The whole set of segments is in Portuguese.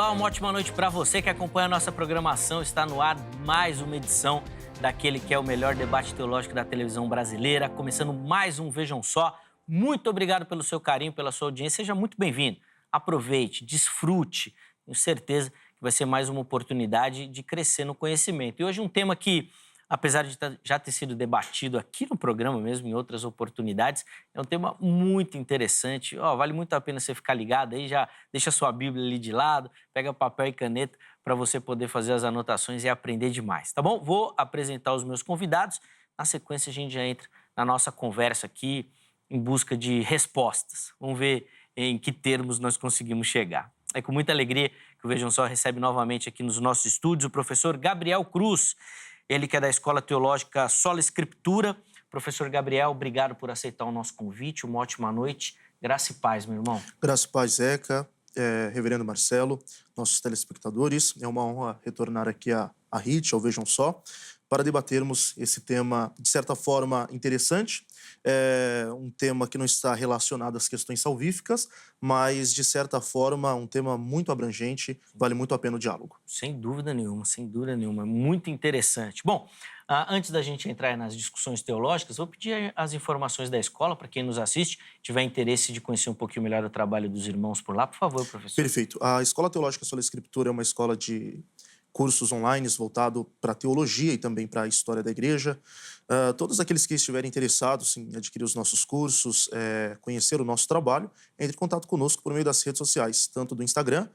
Olá, uma ótima noite para você que acompanha a nossa programação. Está no ar mais uma edição daquele que é o melhor debate teológico da televisão brasileira. Começando mais um Vejam Só. Muito obrigado pelo seu carinho, pela sua audiência. Seja muito bem-vindo. Aproveite, desfrute. Tenho certeza que vai ser mais uma oportunidade de crescer no conhecimento. E hoje um tema que, apesar de já ter sido debatido aqui no programa mesmo, em outras oportunidades, é um tema muito interessante. Vale muito a pena você ficar ligado aí, já deixa a sua Bíblia ali de lado, pega papel e caneta para você poder fazer as anotações e aprender demais, tá bom? Vou apresentar os meus convidados, na sequência a gente já entra na nossa conversa aqui em busca de respostas. Vamos ver em que termos nós conseguimos chegar. É com muita alegria que o Vejam Só recebe novamente aqui nos nossos estúdios o professor Gabriel Cruz. Ele que é da Escola Teológica Sola Escritura. Professor Gabriel, obrigado por aceitar o nosso convite. Uma ótima noite. Graça e paz, meu irmão. Graça e paz, Zeca, Reverendo Marcelo, nossos telespectadores. É uma honra retornar aqui à RIT, ao Vejam Só, para debatermos esse tema, de certa forma, interessante. Um tema que não está relacionado às questões salvíficas, mas, de certa forma, um tema muito abrangente, vale muito a pena o diálogo. Sem dúvida nenhuma, sem dúvida nenhuma. Muito interessante. Bom, antes da gente entrar nas discussões teológicas, vou pedir as informações da escola para quem nos assiste, tiver interesse de conhecer um pouquinho melhor o trabalho dos irmãos por lá. Por favor, professor. Perfeito. A Escola Teológica Sola Escritura é uma escola de cursos online voltado para teologia e também para a história da igreja. Todos aqueles que estiverem interessados em adquirir os nossos cursos, conhecer o nosso trabalho, entre em contato conosco por meio das redes sociais, tanto do Instagram,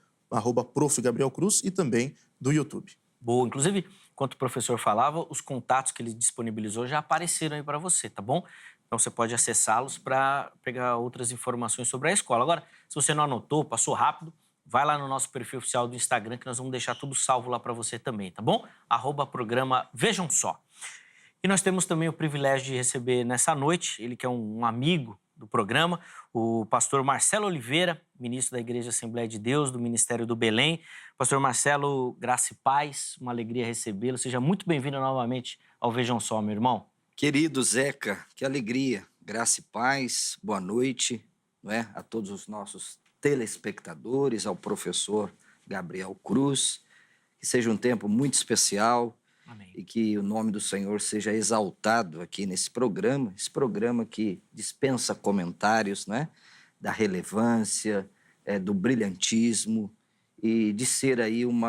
@Prof. Gabriel Cruz, e também do YouTube. Boa. Inclusive, enquanto o professor falava, os contatos que ele disponibilizou já apareceram aí para você, tá bom? Então, você pode acessá-los para pegar outras informações sobre a escola. Agora, se você não anotou, passou rápido, vai lá no nosso perfil oficial do Instagram, que nós vamos deixar tudo salvo lá para você também, tá bom? @programa Vejam Só. E nós temos também o privilégio de receber nessa noite, ele que é um amigo do programa, o pastor Marcelo Oliveira, ministro da Igreja Assembleia de Deus, do Ministério do Belém. Pastor Marcelo, graça e paz, uma alegria recebê-lo. Seja muito bem-vindo novamente ao Vejam Só, meu irmão. Querido Zeca, que alegria, graça e paz, boa noite, a todos os nossos telespectadores, ao professor Gabriel Cruz, que seja um tempo muito especial. Amém. E que o nome do Senhor seja exaltado aqui nesse programa, esse programa que dispensa comentários, da relevância, do brilhantismo e de ser aí um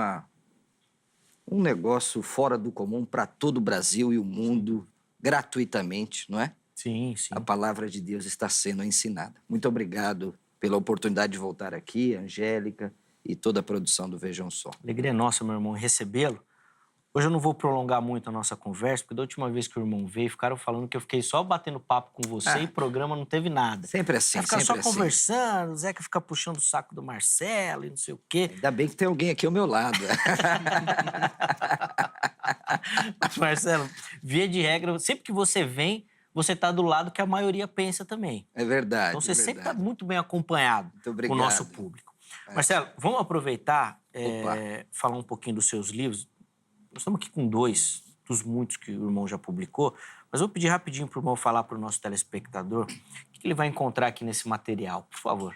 negócio fora do comum para todo o Brasil e o mundo, gratuitamente, não é? Sim, sim. A palavra de Deus está sendo ensinada. Muito obrigado pela oportunidade de voltar aqui, Angélica e toda a produção do Vejam Só. Alegria nossa, meu irmão, recebê-lo. Hoje eu não vou prolongar muito a nossa conversa, porque da última vez que o irmão veio, ficaram falando que eu fiquei só batendo papo com você e o programa não teve nada. Sempre assim, Ficar sempre só assim. conversando, o Zeca fica puxando o saco do Marcelo e não sei o quê. Ainda bem que tem alguém aqui ao meu lado. Mas, Marcelo, via de regra, sempre que você vem, você está do lado que a maioria pensa também. É verdade. Então você sempre está muito bem acompanhado Muito com obrigado. o nosso público. Marcelo, vamos aproveitar, Opa. falar um pouquinho dos seus livros. Nós estamos aqui com 2 dos muitos que o irmão já publicou, mas eu vou pedir rapidinho para o irmão falar para o nosso telespectador o que ele vai encontrar aqui nesse material, por favor.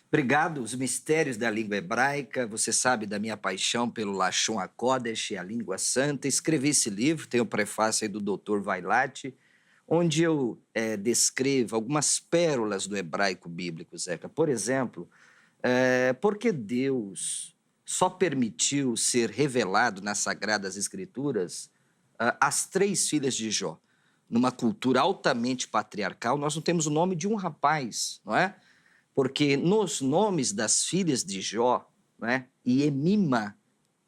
Obrigado. Os mistérios da língua hebraica. Você sabe da minha paixão pelo Lashon HaKodesh, a língua santa. Escrevi esse livro, tem o prefácio aí do Dr. Vailate, onde eu descrevo algumas pérolas do hebraico bíblico, Zeca. Por exemplo, por que Deus só permitiu ser revelado nas Sagradas Escrituras as 3 filhas de Jó? Numa cultura altamente patriarcal, nós não temos o nome de um rapaz, não é? Porque nos nomes das filhas de Jó, Yemima,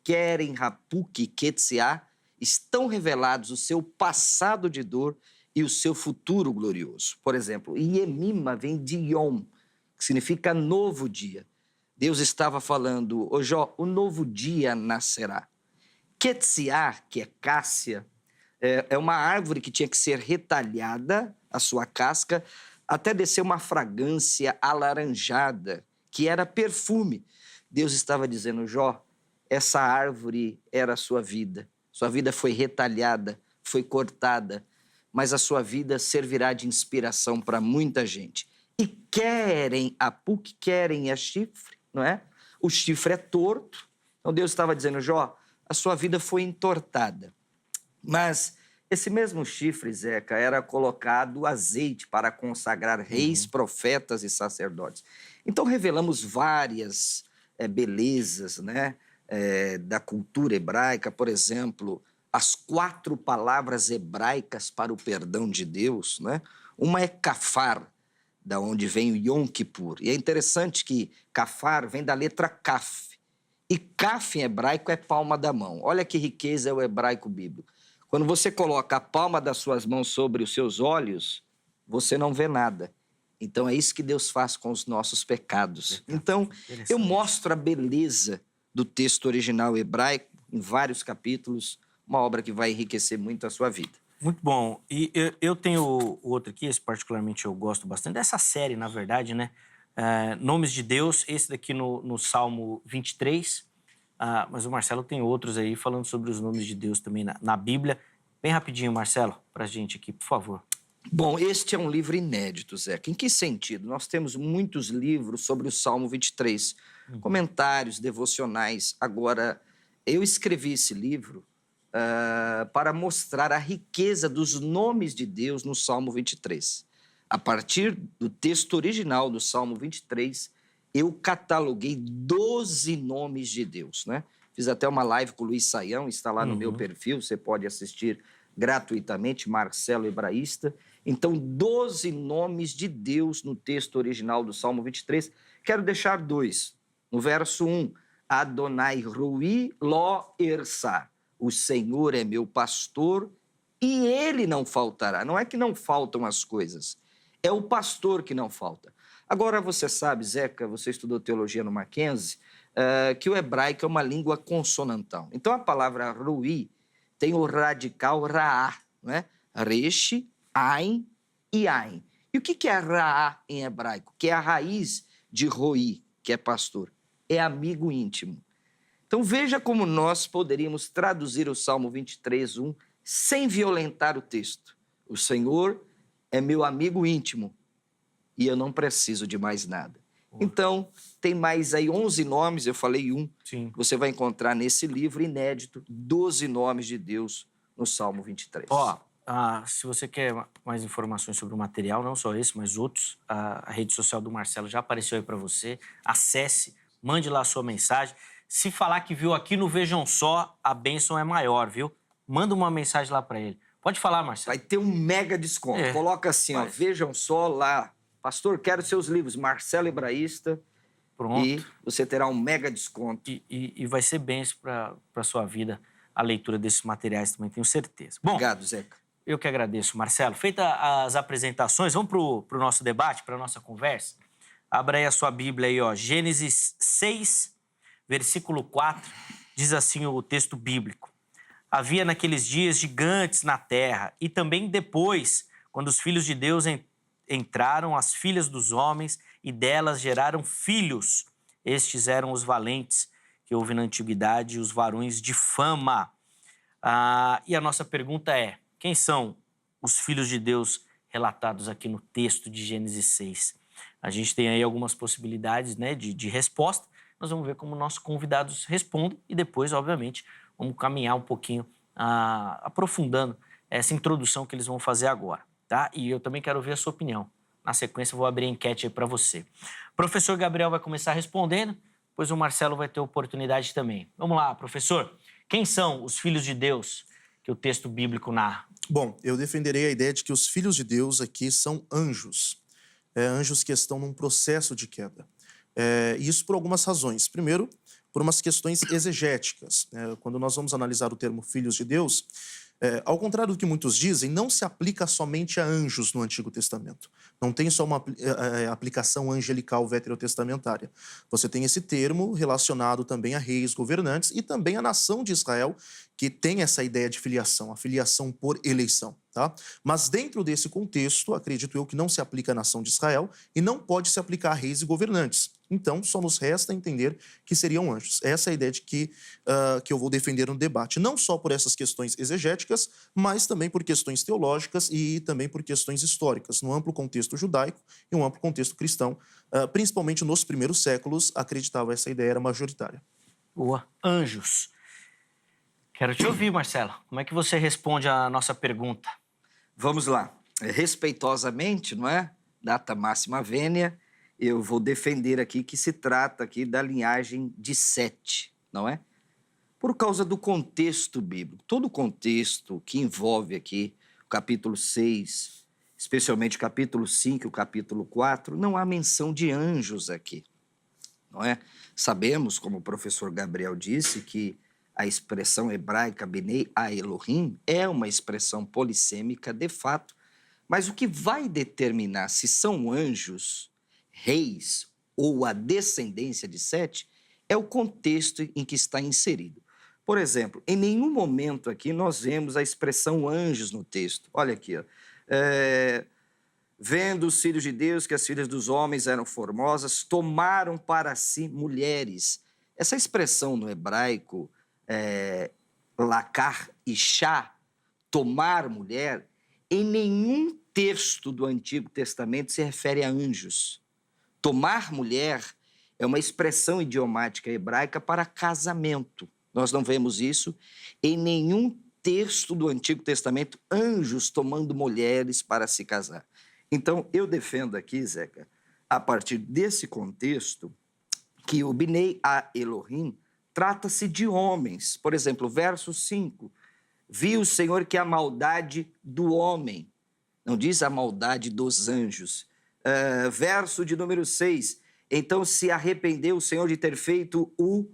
Keren, Rapuk e Ketziá, estão revelados o seu passado de dor e o seu futuro glorioso. Por exemplo, Yemima vem de Yom, que significa novo dia. Deus estava falando, ô Jó, o novo dia nascerá. Ketziá, que é cássia, é uma árvore que tinha que ser retalhada, a sua casca, até descer uma fragrância alaranjada, que era perfume. Deus estava dizendo, Jó, essa árvore era a sua vida. Sua vida foi retalhada, foi cortada, mas a sua vida servirá de inspiração para muita gente. E querem a PUC, querem a chifre, não é? O chifre é torto Então Deus estava dizendo, Jó, a sua vida foi entortada. Mas esse mesmo chifre, Zeca, era colocado azeite para consagrar reis, profetas e sacerdotes. Então revelamos várias belezas, né, da cultura hebraica, por exemplo, as 4 palavras hebraicas para o perdão de Deus, né? Uma é kafar, da onde vem o Yom Kippur. E é interessante que kafar vem da letra kaf. E kaf em hebraico é palma da mão. Olha que riqueza é o hebraico bíblico. Quando você coloca a palma das suas mãos sobre os seus olhos, você não vê nada. Então é isso que Deus faz com os nossos pecados. Então eu mostro a beleza do texto original hebraico em vários capítulos, uma obra que vai enriquecer muito a sua vida. Muito bom. E eu tenho o outro aqui, esse particularmente eu gosto bastante, dessa série, na verdade, né? Nomes de Deus, esse daqui no Salmo 23, mas o Marcelo tem outros aí falando sobre os nomes de Deus também na Bíblia. Bem rapidinho, Marcelo, pra gente aqui, por favor. Bom, este é um livro inédito, Zeca. Em que sentido? Nós temos muitos livros sobre o Salmo 23, comentários, devocionais. Agora, eu escrevi esse livro para mostrar a riqueza dos nomes de Deus no Salmo 23. A partir do texto original do Salmo 23, eu cataloguei 12 nomes de Deus, né? Fiz até uma live com o Luiz Saião, está lá no meu perfil, você pode assistir gratuitamente, Marcelo Hebraísta. Então, 12 nomes de Deus no texto original do Salmo 23. Quero deixar 2. No verso 1, Adonai Rui Lo Ersá. O Senhor é meu pastor e ele não faltará. Não é que não faltam as coisas, é o pastor que não falta. Agora, você sabe, Zeca, você estudou teologia no Mackenzie, que o hebraico é uma língua consonantal. Então, a palavra Rui tem o radical Raá, né? Resh, Ain e Ain. E o que é Raá em hebraico? Que é a raiz de Roi, que é pastor. É amigo íntimo. Então, veja como nós poderíamos traduzir o Salmo 23, 1, sem violentar o texto. O Senhor é meu amigo íntimo e eu não preciso de mais nada. Então, tem mais aí 11 nomes, eu falei um. Sim. Você vai encontrar nesse livro inédito 12 nomes de Deus no Salmo 23. Se você quer mais informações sobre o material, não só esse, mas outros, a rede social do Marcelo já apareceu aí para você. Acesse, mande lá a sua mensagem. Se falar que viu aqui no Vejam Só, a bênção é maior, viu? Manda uma mensagem lá para ele. Pode falar, Marcelo. Vai ter um mega desconto. Coloca assim, ó, Vejam Só lá. Pastor, quero seus livros, Marcelo Hebraísta. Pronto. E você terá um mega desconto. E vai ser bênção para a sua vida a leitura desses materiais também, tenho certeza. Bom, obrigado, Zeca. Eu que agradeço, Marcelo. Feitas as apresentações, vamos para o nosso debate, para a nossa conversa? Abra aí a sua Bíblia aí, ó. Gênesis 6, versículo 4, diz assim o texto bíblico. Havia naqueles dias gigantes na terra, e também depois, quando os filhos de Deus entraram, as filhas dos homens, e delas geraram filhos. Estes eram os valentes que houve na antiguidade, os varões de fama. E a nossa pergunta é, quem são os filhos de Deus relatados aqui no texto de Gênesis 6? A gente tem aí algumas possibilidades, né, de resposta. Nós vamos ver como nossos convidados respondem e depois, obviamente, vamos caminhar um pouquinho aprofundando essa introdução que eles vão fazer agora, tá? E eu também quero ver a sua opinião. Na sequência, eu vou abrir a enquete aí para você. O professor Gabriel vai começar respondendo, depois o Marcelo vai ter oportunidade também. Vamos lá, professor. Quem são os filhos de Deus que o texto bíblico narra? Bom, eu defenderei a ideia de que os filhos de Deus aqui são anjos. Anjos que estão num processo de queda. Isso por algumas razões. Primeiro, por umas questões exegéticas. Quando nós vamos analisar o termo filhos de Deus, ao contrário do que muitos dizem, não se aplica somente a anjos no Antigo Testamento. Não tem só uma aplicação angelical veterotestamentária. Você tem esse termo relacionado também a reis, governantes e também a nação de Israel, que tem essa ideia de filiação, a filiação por eleição. Tá? Mas dentro desse contexto, acredito eu que não se aplica à nação de Israel e não pode se aplicar a reis e governantes. Então, só nos resta entender que seriam anjos. Essa é a ideia de que eu vou defender no debate, não só por essas questões exegéticas, mas também por questões teológicas e também por questões históricas, no amplo contexto judaico e um amplo contexto cristão. Principalmente nos primeiros séculos, acreditava essa ideia era majoritária. Boa. Anjos. Quero te ouvir, Marcelo. Como é que você responde à nossa pergunta? Vamos lá. Respeitosamente, não é? Data máxima vênia, eu vou defender aqui que se trata aqui da linhagem de Sete, não é? Por causa do contexto bíblico. Todo o contexto que envolve aqui o capítulo 6, especialmente o capítulo 5 e o capítulo 4, não há menção de anjos aqui, não é? Sabemos, como o professor Gabriel disse, que a expressão hebraica Benei a Elohim é uma expressão polissêmica de fato, mas o que vai determinar se são anjos, reis ou a descendência de Sete é o contexto em que está inserido. Por exemplo, em nenhum momento aqui nós vemos a expressão anjos no texto. Olha aqui, ó. Vendo os filhos de Deus que as filhas dos homens eram formosas, tomaram para si mulheres. Essa expressão no hebraico, lakar ishá, tomar mulher, em nenhum texto do Antigo Testamento se refere a anjos. Tomar mulher é uma expressão idiomática hebraica para casamento. Nós não vemos isso em nenhum texto do Antigo Testamento, anjos tomando mulheres para se casar. Então, eu defendo aqui, Zeca, a partir desse contexto, que o Benei a Elohim trata-se de homens. Por exemplo, verso 5, viu o Senhor que a maldade do homem, não diz a maldade dos anjos. Verso de número 6, então se arrependeu o Senhor de ter feito o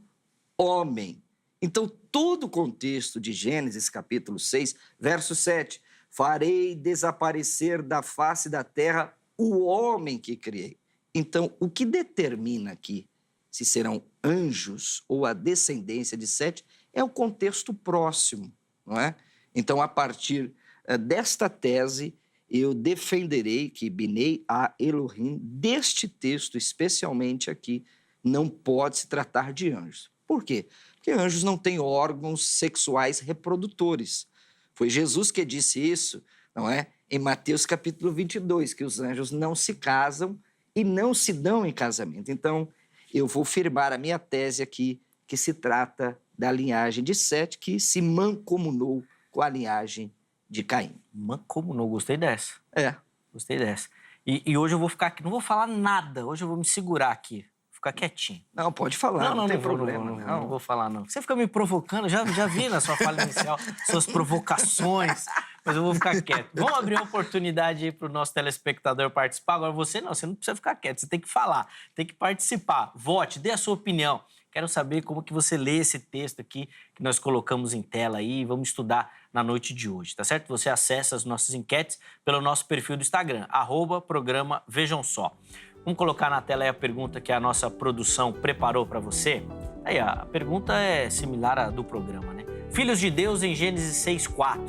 homem. Então, todo o contexto de Gênesis, capítulo 6, verso 7, farei desaparecer da face da terra o homem que criei. Então, o que determina aqui se serão anjos ou a descendência de Sete é o contexto próximo, não é? Então, a partir desta tese, eu defenderei que Benei a Elohim, deste texto, especialmente aqui, não pode se tratar de anjos. Por quê? Porque anjos não têm órgãos sexuais reprodutores. Foi Jesus que disse isso, não é? Em Mateus capítulo 22, que os anjos não se casam e não se dão em casamento. Então, eu vou firmar a minha tese aqui, que se trata da linhagem de Sete, que se mancomunou com a linhagem de Caim. Mancomunou, gostei dessa. Gostei dessa. E hoje eu vou ficar aqui, não vou falar nada, hoje eu vou me segurar aqui. Ficar quietinho. Não, pode falar, não tem problema. Não vou falar, não. Você fica me provocando, já vi na sua fala inicial suas provocações, mas eu vou ficar quieto. Vamos abrir uma oportunidade aí para o nosso telespectador participar. Agora você não precisa ficar quieto, você tem que falar, tem que participar. Vote, dê a sua opinião. Quero saber como que você lê esse texto aqui que nós colocamos em tela aí e vamos estudar na noite de hoje, tá certo? Você acessa as nossas enquetes pelo nosso perfil do Instagram, @programa Vejam Só. Vamos colocar na tela aí a pergunta que a nossa produção preparou para você. Aí, a pergunta é similar à do programa, né? Filhos de Deus em Gênesis 6:4.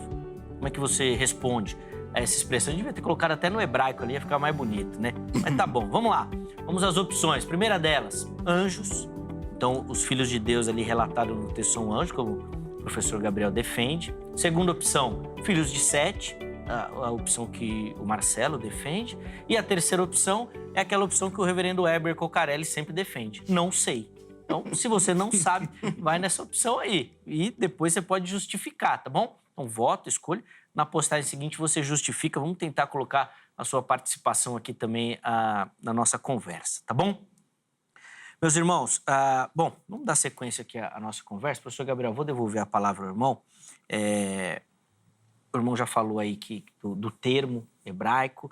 Como é que você responde a essa expressão? Eu devia ter colocado até no hebraico ali, ia ficar mais bonito, né? Mas tá bom, vamos lá. Vamos às opções. Primeira delas, anjos. Então, os filhos de Deus ali relatados no texto são anjos, como o professor Gabriel defende. Segunda opção, filhos de Sete. A opção que o Marcelo defende. E a terceira opção é aquela opção que o reverendo Heber Cocarelli sempre defende. Não sei. Então, se você não sabe, vai nessa opção aí. E depois você pode justificar, tá bom? Então, voto, escolha. Na postagem seguinte, você justifica. Vamos tentar colocar a sua participação aqui também na nossa conversa, tá bom? Meus irmãos, vamos dar sequência aqui à nossa conversa. Professor Gabriel, vou devolver a palavra ao irmão. O irmão já falou aí do termo hebraico.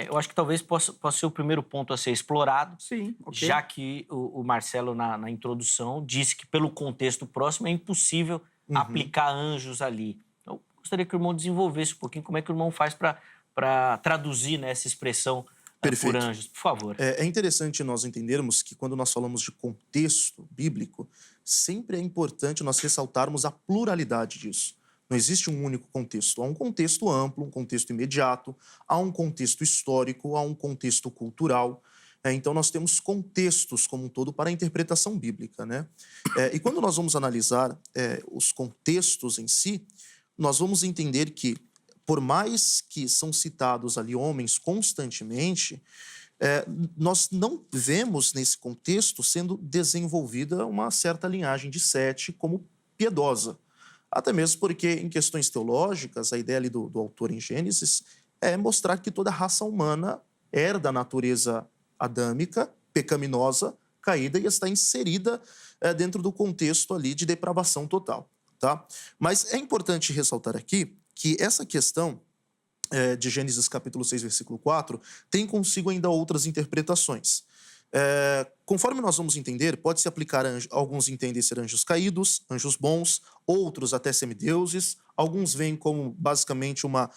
Eu acho que talvez possa ser o primeiro ponto a ser explorado. Sim, ok. Já que o Marcelo, na introdução, disse que pelo contexto próximo é impossível aplicar anjos ali. Eu gostaria que o irmão desenvolvesse um pouquinho como é que o irmão faz para traduzir, né, essa expressão por anjos. Por favor. É interessante nós entendermos que quando nós falamos de contexto bíblico, sempre é importante nós ressaltarmos a pluralidade disso. Não existe um único contexto. Há um contexto amplo, um contexto imediato, há um contexto histórico, há um contexto cultural. Então, nós temos contextos como um todo para a interpretação bíblica, né? E quando nós vamos analisar os contextos em si, nós vamos entender que, por mais que são citados ali homens constantemente, nós não vemos nesse contexto sendo desenvolvida uma certa linhagem de Sete como piedosa. Até mesmo porque, em questões teológicas, a ideia ali do autor em Gênesis é mostrar que toda a raça humana era da natureza adâmica, pecaminosa, caída e está inserida dentro do contexto ali de depravação total. Tá? Mas é importante ressaltar aqui que essa questão de Gênesis capítulo 6, versículo 4, tem consigo ainda outras interpretações. Conforme nós vamos entender, pode se aplicar a alguns entendem ser anjos caídos, anjos bons, outros até semideuses, alguns veem como basicamente uma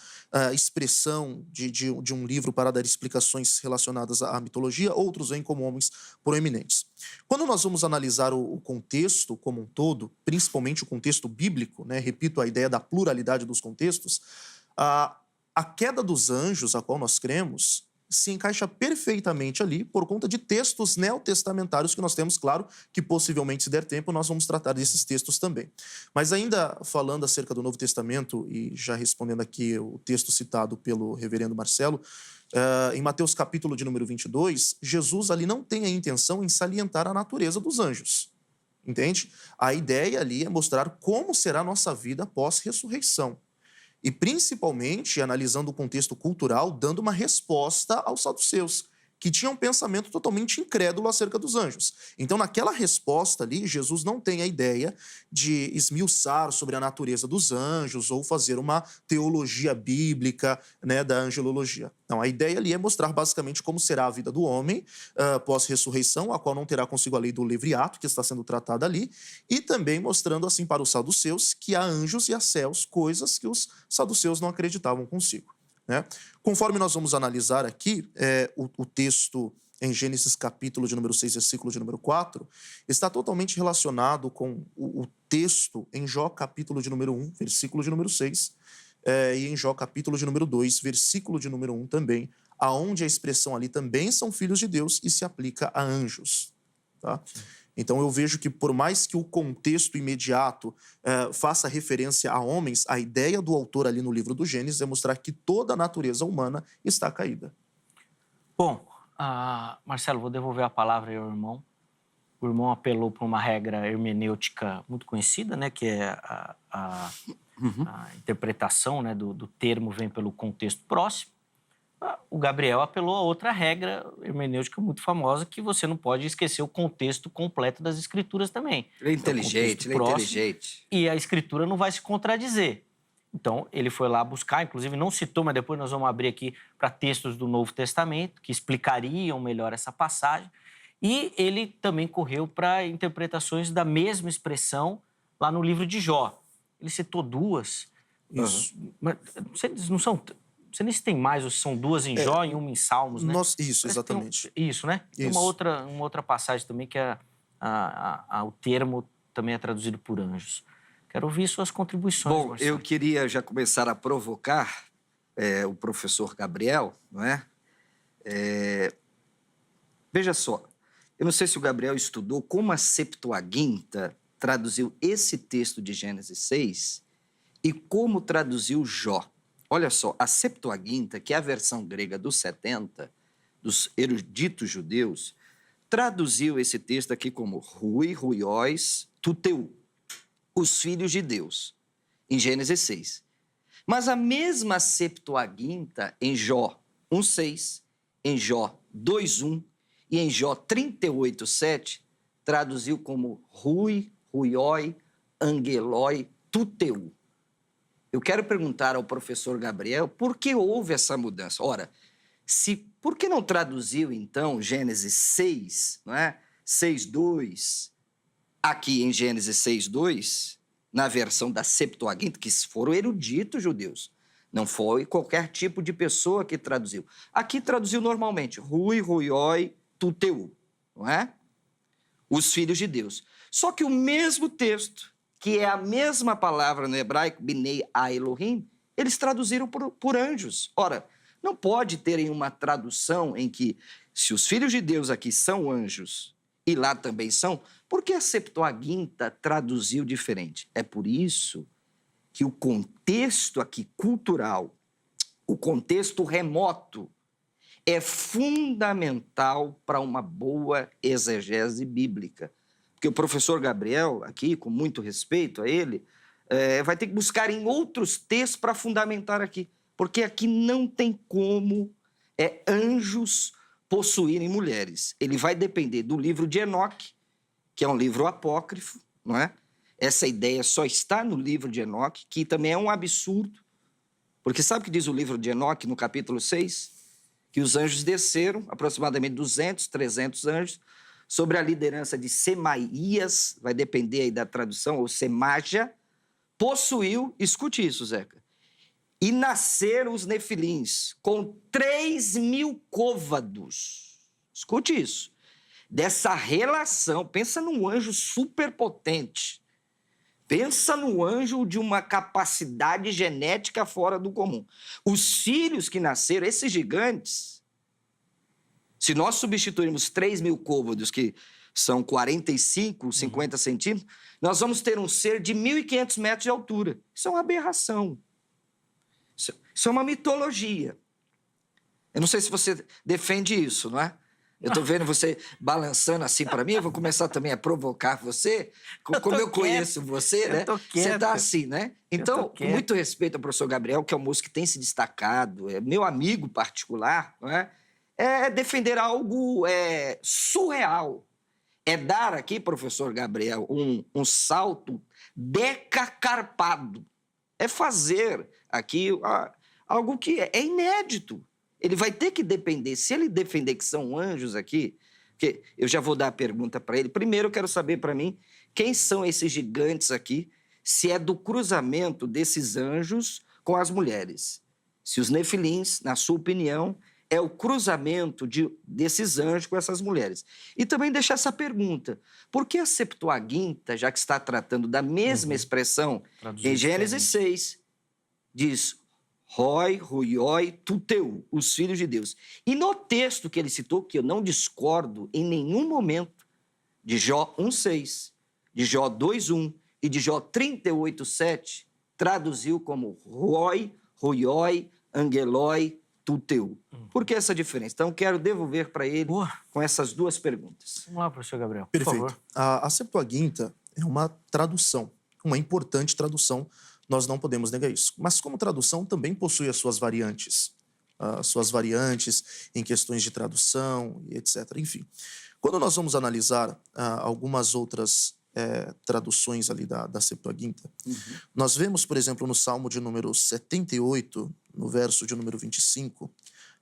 expressão de um livro para dar explicações relacionadas à mitologia, outros veem como homens proeminentes. Quando nós vamos analisar o contexto como um todo, principalmente o contexto bíblico, né, repito a ideia da pluralidade dos contextos, a queda dos anjos, a qual nós cremos, se encaixa perfeitamente ali por conta de textos neotestamentários que nós temos, claro, que possivelmente, se der tempo, nós vamos tratar desses textos também. Mas ainda falando acerca do Novo Testamento, e já respondendo aqui o texto citado pelo reverendo Marcelo, em Mateus capítulo de número 22, Jesus ali não tem a intenção em salientar a natureza dos anjos. Entende? A ideia ali é mostrar como será a nossa vida pós-ressurreição. E, principalmente, analisando o contexto cultural, dando uma resposta aos saduceus, que tinham um pensamento totalmente incrédulo acerca dos anjos. Então, naquela resposta ali, Jesus não tem a ideia de esmiuçar sobre a natureza dos anjos ou fazer uma teologia bíblica, né, da angelologia. Não, a ideia ali é mostrar basicamente como será a vida do homem pós-ressurreição, a qual não terá consigo a lei do livre-ato, que está sendo tratada ali, e também mostrando assim para os saduceus que há anjos e há céus, coisas que os saduceus não acreditavam consigo. Né? Conforme nós vamos analisar aqui, o texto em Gênesis capítulo de número 6, versículo de número 4, está totalmente relacionado com o texto em Jó capítulo de número 1, versículo de número 6, e em Jó capítulo de número 2, versículo de número 1 também, aonde a expressão ali também são filhos de Deus e se aplica a anjos. Tá? Então eu vejo que por mais que o contexto imediato faça referência a homens, a ideia do autor ali no livro do Gênesis é mostrar que toda a natureza humana está caída. Bom, Marcelo, vou devolver a palavra ao irmão. O irmão apelou para uma regra hermenêutica muito conhecida, né, que é a interpretação, né, do termo vem pelo contexto próximo. O Gabriel apelou a outra regra hermenêutica muito famosa, que você não pode esquecer o contexto completo das escrituras também. Ele é inteligente, ele é inteligente. E a escritura não vai se contradizer. Então, ele foi lá buscar, inclusive não citou, mas depois nós vamos abrir aqui para textos do Novo Testamento, que explicariam melhor essa passagem. E ele também correu para interpretações da mesma expressão lá no livro de Jó. Ele citou duas. Isso. Mas não são... Não sei nem se tem mais, ou se são duas em Jó e uma em Salmos, né? Isso, exatamente. Isso, né? Tem uma outra passagem também que o termo também é traduzido por anjos. Quero ouvir suas contribuições, Bom, Marcelo. eu queria já começar a provocar o professor Gabriel, não é? Veja só, eu não sei se o Gabriel estudou como a Septuaginta traduziu esse texto de Gênesis 6 e como traduziu Jó. Olha só, a Septuaginta, que é a versão grega dos 70, dos eruditos judeus, traduziu esse texto aqui como ruióis, tuteu, os filhos de Deus, em Gênesis 6. Mas a mesma Septuaginta, em Jó 1,6, em Jó 2,1 e em Jó 38,7, traduziu como ruiói, angelói, tuteu. Eu quero perguntar ao professor Gabriel por que houve essa mudança. Ora, por que não traduziu, então, Gênesis 6, não é? 6,2, aqui em Gênesis 6,2, na versão da Septuaginta, que foram eruditos judeus. Não foi qualquer tipo de pessoa que traduziu. Aqui traduziu normalmente, ruiói, tuteu, não é? Os filhos de Deus. Só que o mesmo texto, que é a mesma palavra no hebraico, Binei Elohim, eles traduziram por anjos. Ora, não pode terem uma tradução em que, se os filhos de Deus aqui são anjos e lá também são, por que a Septuaginta traduziu diferente? É por isso que o contexto aqui cultural, o contexto remoto, é fundamental para uma boa exegese bíblica. Porque o professor Gabriel, aqui, com muito respeito a ele, vai ter que buscar em outros textos para fundamentar aqui. Porque aqui não tem como anjos possuírem mulheres. Ele vai depender do livro de Enoque, que é um livro apócrifo, não é? Essa ideia só está no livro de Enoque, que também é um absurdo. Porque sabe o que diz o livro de Enoque, no capítulo 6? Que os anjos desceram, aproximadamente 200, 300 anjos, sobre a liderança de Semaías, vai depender aí da tradução, ou Semaja, possuiu, escute isso, Zeca, e nasceram os nefilins com 3.000 côvados. Escute isso. Dessa relação, pensa num anjo superpotente. Pensa no anjo de uma capacidade genética fora do comum. Os filhos que nasceram, esses gigantes, se nós substituirmos 3.000 côvados, que são 45, 50 centímetros, nós vamos ter um ser de 1.500 metros de altura. Isso é uma aberração. Isso é uma mitologia. Eu não sei se você defende isso, não é? Eu estou vendo você balançando assim para mim, eu vou começar também a provocar você, como eu conheço você, né? Você está assim, né? Então, com muito respeito ao professor Gabriel, que é um músico que tem se destacado, é meu amigo particular, não é? É defender algo surreal. É dar aqui, professor Gabriel, um salto decacarpado. É fazer aqui algo que é inédito. Ele vai ter que depender, se ele defender que são anjos aqui, porque eu já vou dar a pergunta para ele. Primeiro eu quero saber para mim quem são esses gigantes aqui, se é do cruzamento desses anjos com as mulheres. Se os nefilins, na sua opinião, é o cruzamento desses anjos com essas mulheres. E também deixar essa pergunta, por que a Septuaginta, já que está tratando da mesma expressão, em Gênesis 6, diz Roi, Ruioi, Tuteu, os filhos de Deus. E no texto que ele citou, que eu não discordo em nenhum momento, de Jó 1,6, de Jó 2,1 e de Jó 38,7, traduziu como Roi, Ruioi, Angeloi, Tuteu. Por que essa diferença? Então, quero devolver para ele com essas duas perguntas. Vamos lá, professor Gabriel, por Perfeito. favor. A Septuaginta é uma tradução, uma importante tradução. Nós não podemos negar isso. Mas como tradução também possui as suas variantes em questões de tradução e etc. Enfim, quando nós vamos analisar algumas outras traduções ali da Septuaginta, nós vemos, por exemplo, no Salmo de número 78, no verso de número 25,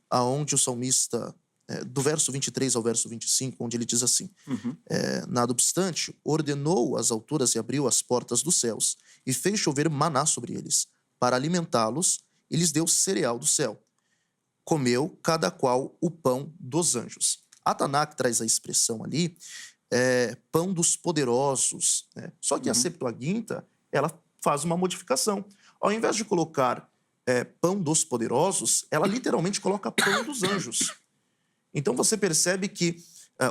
aonde o salmista, do verso 23 ao verso 25, onde ele diz assim, nada obstante, ordenou as alturas e abriu as portas dos céus, e fez chover maná sobre eles, para alimentá-los, e lhes deu cereal do céu. Comeu cada qual o pão dos anjos. A Tanakh traz a expressão ali, pão dos poderosos, né? Só que a Septuaginta, ela faz uma modificação. Ao invés de colocar pão dos poderosos, ela literalmente coloca pão dos anjos. Então você percebe que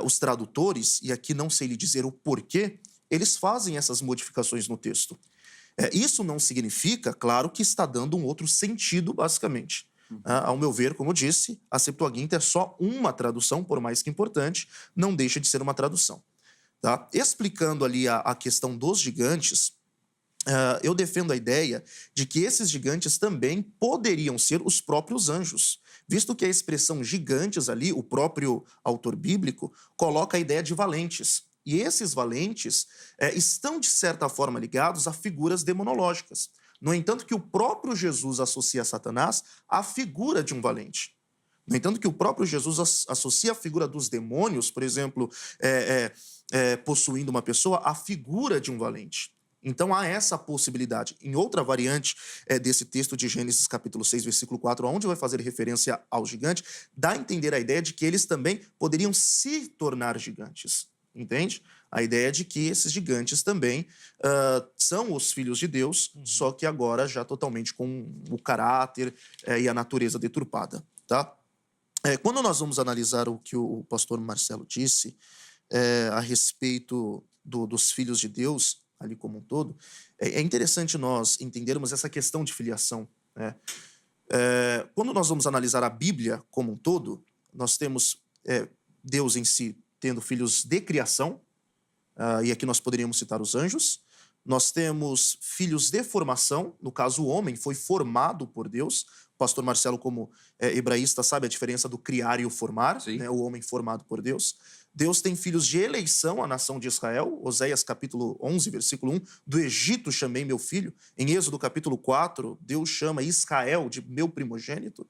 os tradutores, e aqui não sei lhe dizer o porquê, eles fazem essas modificações no texto. Isso não significa, claro, que está dando um outro sentido, basicamente. Ao meu ver, como eu disse, a Septuaginta é só uma tradução, por mais que importante, não deixa de ser uma tradução. Tá? Explicando ali a questão dos gigantes, eu defendo a ideia de que esses gigantes também poderiam ser os próprios anjos, visto que a expressão gigantes ali, o próprio autor bíblico, coloca a ideia de valentes. E esses valentes estão, de certa forma, ligados a figuras demonológicas. No entanto, que o próprio Jesus associa a Satanás à figura de um valente. No entanto, que o próprio Jesus associa a figura dos demônios, por exemplo, possuindo uma pessoa, à figura de um valente. Então, há essa possibilidade. Em outra variante desse texto de Gênesis capítulo 6, versículo 4, onde vai fazer referência ao gigante, dá a entender a ideia de que eles também poderiam se tornar gigantes. Entende? A ideia de que esses gigantes também são os filhos de Deus, só que agora já totalmente com o caráter e a natureza deturpada. Tá? Quando nós vamos analisar o que o pastor Marcelo disse a respeito dos filhos de Deus, ali como um todo, é interessante nós entendermos essa questão de filiação, né? Quando nós vamos analisar a Bíblia como um todo, nós temos Deus em si tendo filhos de criação, e aqui nós poderíamos citar os anjos. Nós temos filhos de formação, no caso o homem foi formado por Deus. O pastor Marcelo, como hebraísta, sabe a diferença do criar e o formar, né? O homem formado por Deus. Deus tem filhos de eleição, a nação de Israel. Oséias capítulo 11, versículo 1. Do Egito chamei meu filho. Em Êxodo capítulo 4, Deus chama Israel de meu primogênito.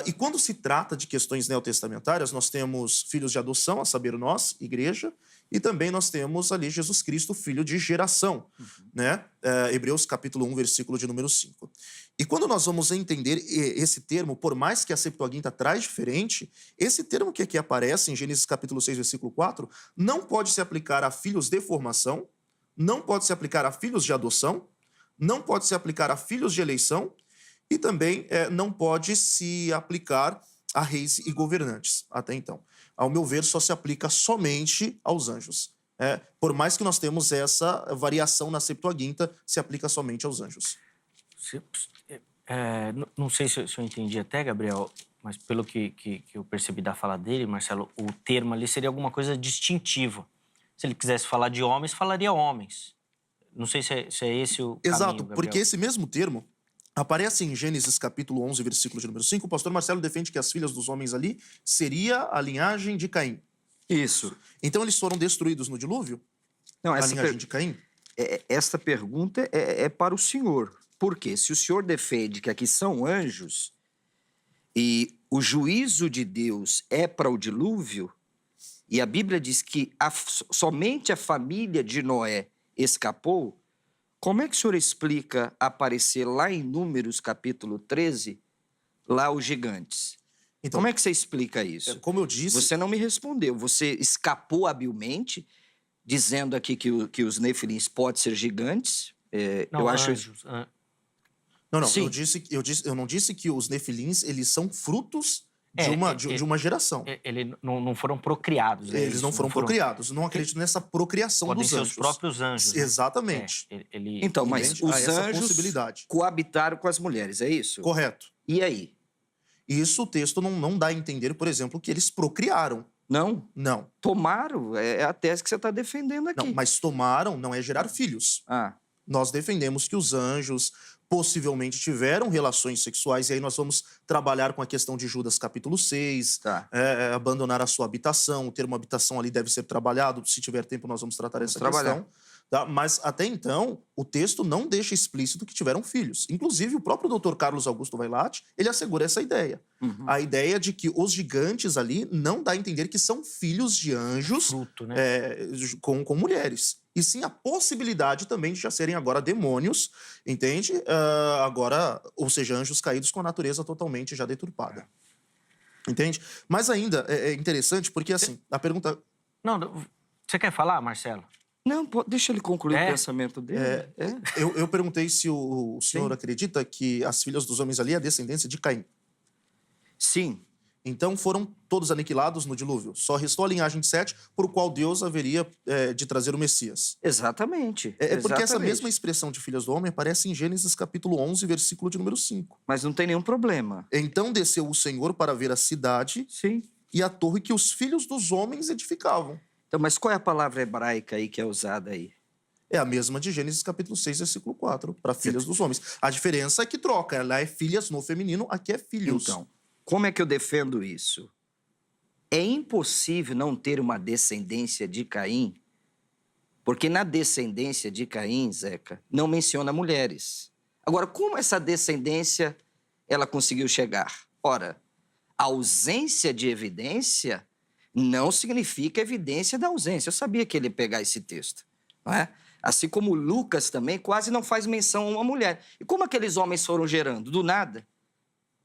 E quando se trata de questões neotestamentárias, nós temos filhos de adoção, a saber, nós, igreja, e também nós temos ali Jesus Cristo, filho de geração, né? Hebreus capítulo 1, versículo de número 5. E quando nós vamos entender esse termo, por mais que a Septuaginta traz diferente, esse termo que aqui aparece em Gênesis capítulo 6, versículo 4, não pode se aplicar a filhos de formação, não pode se aplicar a filhos de adoção, não pode se aplicar a filhos de eleição, e também não pode se aplicar a reis e governantes, até então. Ao meu ver, só se aplica somente aos anjos. Por mais que nós temos essa variação na Septuaginta, se aplica somente aos anjos. Não sei se eu entendi até, Gabriel, mas pelo que eu percebi da fala dele, Marcelo, o termo ali seria alguma coisa distintiva. Se ele quisesse falar de homens, falaria homens. Não sei se é esse o caminho, Exato, Gabriel. porque esse mesmo termo aparece em Gênesis capítulo 11, versículo de número 5. O pastor Marcelo defende que as filhas dos homens ali seria a linhagem de Caim. Isso. Então eles foram destruídos no dilúvio? Não, A linhagem de Caim? Essa pergunta é para o senhor. Por quê? Se o senhor defende que aqui são anjos e o juízo de Deus é para o dilúvio, e a Bíblia diz que somente a família de Noé escapou, como é que o senhor explica aparecer lá em Números capítulo 13, lá os gigantes? Então, Como é que você explica isso? como eu disse... Você não me respondeu. Você escapou habilmente, dizendo aqui que os nefilins podem ser gigantes. Não, eu acho anjos. Não, Sim. eu não disse que os nefilins, eles são frutos de uma geração. Eles não foram procriados. Né? Eles não foram procriados. Não acredito nessa procriação Podem dos ser anjos. os próprios anjos. Né? Exatamente. Então, mas Entende? os Há essa anjos possibilidade. coabitaram com as mulheres, é isso? Correto. E aí? Isso o texto não dá a entender, por exemplo, que eles procriaram. Não? Não. Tomaram? É a tese que você está defendendo aqui. Não, mas tomaram não é gerar filhos. Nós defendemos que os anjos possivelmente tiveram relações sexuais, e aí nós vamos trabalhar com a questão de Judas capítulo 6, abandonar a sua habitação. O termo habitação ali deve ser trabalhado, se tiver tempo nós vamos tratar essa questão. Tá? Mas até então, o texto não deixa explícito que tiveram filhos. Inclusive, o próprio Dr. Carlos Augusto Vailate, ele assegura essa ideia. A ideia de que os gigantes ali não dá a entender que são filhos de anjos Fruto, né? com mulheres. E sim a possibilidade também de já serem agora demônios, entende? Agora, ou seja, anjos caídos com a natureza totalmente já deturpada. Entende? Mas ainda é interessante porque, assim, a pergunta... Não, você quer falar, Marcelo? Não, deixa ele concluir o pensamento dele. Eu perguntei se o senhor acredita que as filhas dos homens ali é a descendência de Caim. Sim. Então foram todos aniquilados no dilúvio. Só restou a linhagem de Sete, por o qual Deus haveria de trazer o Messias. Exatamente. Porque essa mesma expressão de filhas do homem aparece em Gênesis capítulo 11, versículo de número 5. Mas não tem nenhum problema. Então desceu o Senhor para ver a cidade e a torre que os filhos dos homens edificavam. Então, mas qual é a palavra hebraica aí que é usada aí? É a mesma de Gênesis capítulo 6, versículo 4, para filhas dos homens. A diferença é que troca. Lá é filhas no feminino, aqui é filhos. Então, como é que eu defendo isso? É impossível não ter uma descendência de Caim, porque na descendência de Caim, Zeca, não menciona mulheres. Agora, como essa descendência ela conseguiu chegar? Ora, a ausência de evidência não significa evidência da ausência. Eu sabia que ele ia pegar esse texto, não é? Assim como Lucas também quase não faz menção a uma mulher. E como aqueles homens foram gerando? Do nada.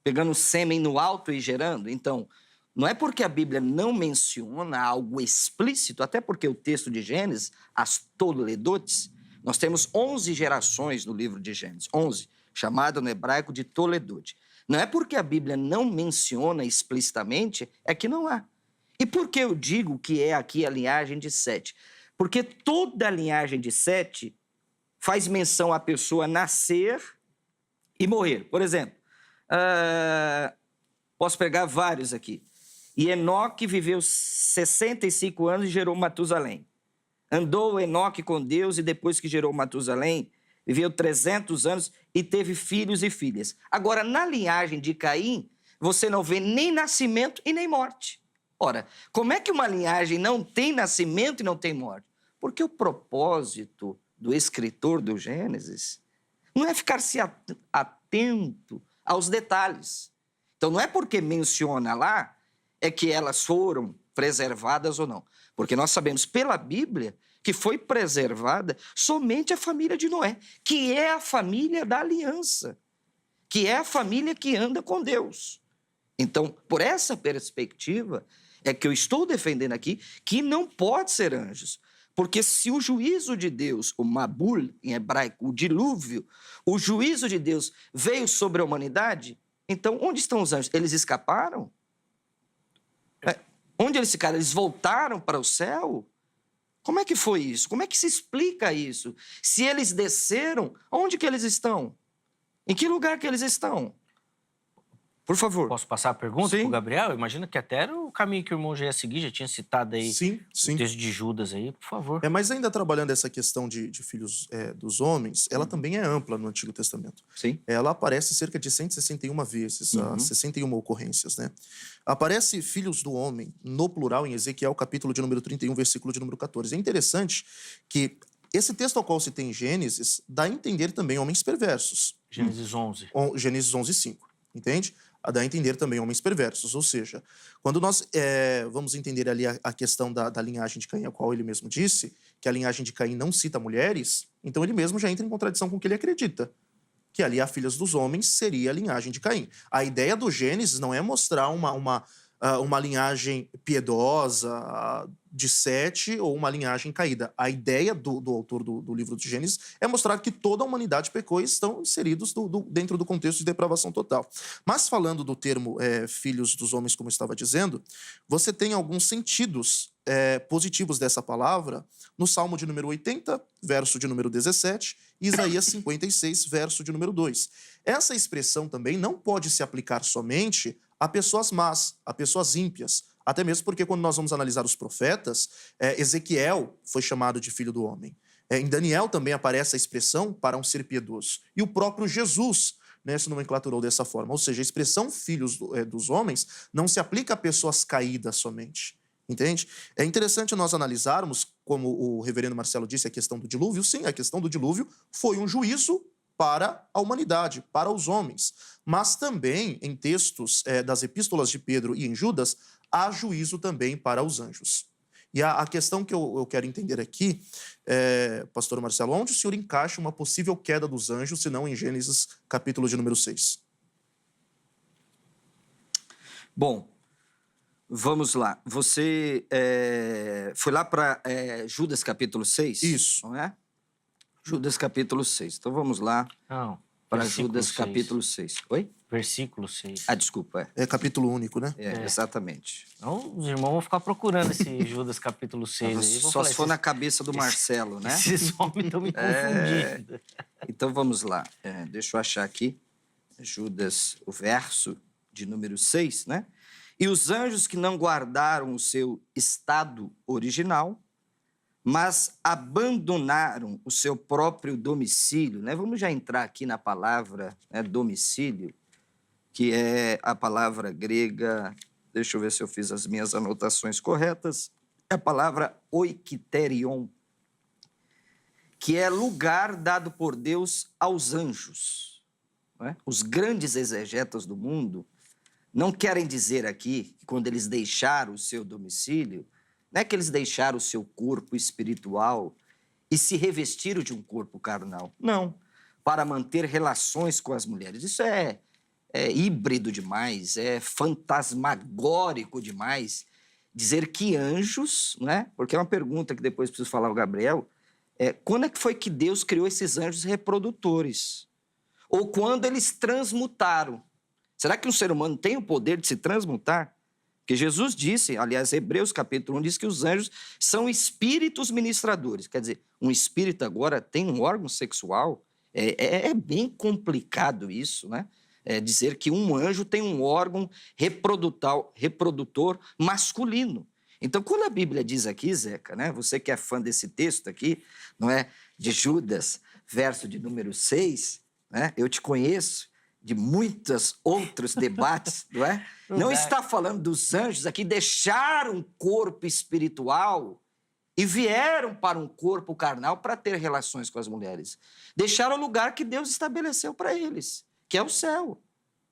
Pegando sêmen no alto e gerando? Então, não é porque a Bíblia não menciona algo explícito, até porque o texto de Gênesis, as Toledotes, nós temos 11 gerações no livro de Gênesis, 11, chamada no hebraico de Toledote. Não é porque a Bíblia não menciona explicitamente, é que não há. E por que eu digo que é aqui a linhagem de Sete? Porque toda a linhagem de Sete faz menção à pessoa nascer e morrer. Por exemplo, posso pegar vários aqui. E Enoque viveu 65 anos e gerou Matusalém. Andou Enoque com Deus e depois que gerou Matusalém, viveu 300 anos e teve filhos e filhas. Agora, na linhagem de Caim, você não vê nem nascimento e nem morte. Ora, como é que uma linhagem não tem nascimento e não tem morte? Porque o propósito do escritor do Gênesis não é ficar-se atento aos detalhes. Então, não é porque menciona lá é que elas foram preservadas ou não. Porque nós sabemos pela Bíblia que foi preservada somente a família de Noé, que é a família da aliança, que é a família que anda com Deus. Então, por essa perspectiva, é que eu estou defendendo aqui que não pode ser anjos. Porque se o juízo de Deus, o Mabul, em hebraico, o dilúvio, o juízo de Deus veio sobre a humanidade, então onde estão os anjos? Eles escaparam? Onde eles ficaram? Eles voltaram para o céu? Como é que foi isso? Como é que se explica isso? Se eles desceram, onde que eles estão? Em que lugar que eles estão? Por favor. Posso passar a pergunta Sim. para o Gabriel? Imagina que até era o caminho que o irmão já ia seguir, já tinha citado aí Sim, sim. o texto de Judas aí, por favor. Mas ainda trabalhando essa questão de filhos dos homens, ela também é ampla no Antigo Testamento. Sim. Ela aparece cerca de 161 vezes, 61 ocorrências, né? Aparece filhos do homem, no plural, em Ezequiel, capítulo de número 31, versículo de número 14. É interessante que esse texto ao qual se tem em Gênesis dá a entender também homens perversos. Gênesis 11. Gênesis 11, 5, entende? Dá a entender também homens perversos, ou seja, quando nós vamos entender ali a questão da linhagem de Caim, a qual ele mesmo disse, que a linhagem de Caim não cita mulheres, então ele mesmo já entra em contradição com o que ele acredita, que ali a filhas dos homens seria a linhagem de Caim. A ideia do Gênesis não é mostrar uma linhagem piedosa de Sete ou uma linhagem caída. A ideia do autor do livro de Gênesis é mostrar que toda a humanidade pecou e estão inseridos dentro do contexto de depravação total. Mas falando do termo filhos dos homens, como eu estava dizendo, você tem alguns sentidos positivos dessa palavra no Salmo de número 80, verso de número 17, e Isaías 56, verso de número 2. Essa expressão também não pode se aplicar somente a pessoas más, a pessoas ímpias, até mesmo porque quando nós vamos analisar os profetas, Ezequiel foi chamado de filho do homem. Em Daniel também aparece a expressão para um ser piedoso. E o próprio Jesus se nomenclaturou dessa forma. Ou seja, a expressão filhos dos homens não se aplica a pessoas caídas somente. Entende? É interessante nós analisarmos, como o reverendo Marcelo disse, a questão do dilúvio. Sim, a questão do dilúvio foi um juízo para a humanidade, para os homens. Mas também, em textos das epístolas de Pedro e em Judas, há juízo também para os anjos. E a questão que eu quero entender aqui, pastor Marcelo, onde o senhor encaixa uma possível queda dos anjos, se não em Gênesis, capítulo de número 6? Bom, vamos lá. Você foi lá para Judas, capítulo 6? Isso. Não é? Judas, capítulo 6. Então, vamos lá para Judas, capítulo 6. Oi? Versículo 6. Desculpa. É capítulo único, né? Exatamente. Então, os irmãos vão ficar procurando esse Judas, capítulo 6 aí. Só se for na cabeça do Marcelo, né? Esses homens estão me confundindo. Então, vamos lá. Deixa eu achar aqui. Judas, o verso de número 6, né? E os anjos que não guardaram o seu estado original, mas abandonaram o seu próprio domicílio, né? Vamos já entrar aqui na palavra domicílio, que é a palavra grega, deixa eu ver se eu fiz as minhas anotações corretas, é a palavra oikiterion, que é lugar dado por Deus aos anjos. Não é? Os grandes exegetas do mundo não querem dizer aqui que quando eles deixaram o seu domicílio, não é que eles deixaram o seu corpo espiritual e se revestiram de um corpo carnal. Não, para manter relações com as mulheres. Isso é híbrido demais, é fantasmagórico demais dizer que anjos, né? Porque é uma pergunta que depois preciso falar ao Gabriel, quando é que foi que Deus criou esses anjos reprodutores? Ou quando eles transmutaram? Será que um ser humano tem o poder de se transmutar? Porque Jesus disse, aliás, Hebreus capítulo 1, diz que os anjos são espíritos ministradores. Quer dizer, um espírito agora tem um órgão sexual? É bem complicado isso, né? dizer que um anjo tem um órgão reprodutor masculino. Então, quando a Bíblia diz aqui, Zeca, né, você que é fã desse texto aqui, não é, de Judas, verso de número 6, né, eu te conheço de muitos outros debates, não é? Não está falando dos anjos aqui, deixaram um corpo espiritual e vieram para um corpo carnal para ter relações com as mulheres. Deixaram o lugar que Deus estabeleceu para eles, que é o céu.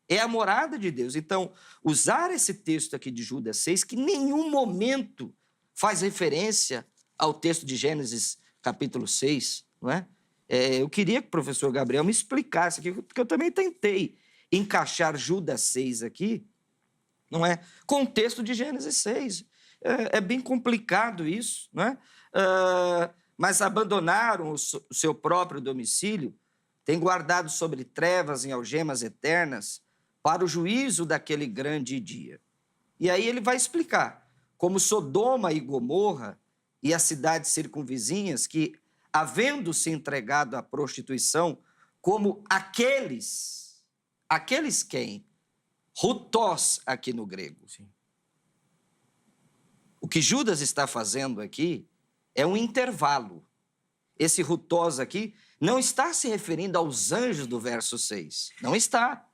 É a morada de Deus. Então, usar esse texto aqui de Judas 6, que em nenhum momento faz referência ao texto de Gênesis capítulo 6, não é? Eu queria que o professor Gabriel me explicasse aqui, porque eu também tentei encaixar Judas 6 aqui, não é? Com o texto de Gênesis 6. É bem complicado isso, não é? Mas abandonaram o seu próprio domicílio, têm guardado sobre trevas em algemas eternas para o juízo daquele grande dia. E aí ele vai explicar como Sodoma e Gomorra e as cidades circunvizinhas que, havendo-se entregado à prostituição, como aqueles quem? Rutós aqui no grego. Sim. O que Judas está fazendo aqui é um intervalo. Esse rutós aqui não está se referindo aos anjos do verso 6. Não está.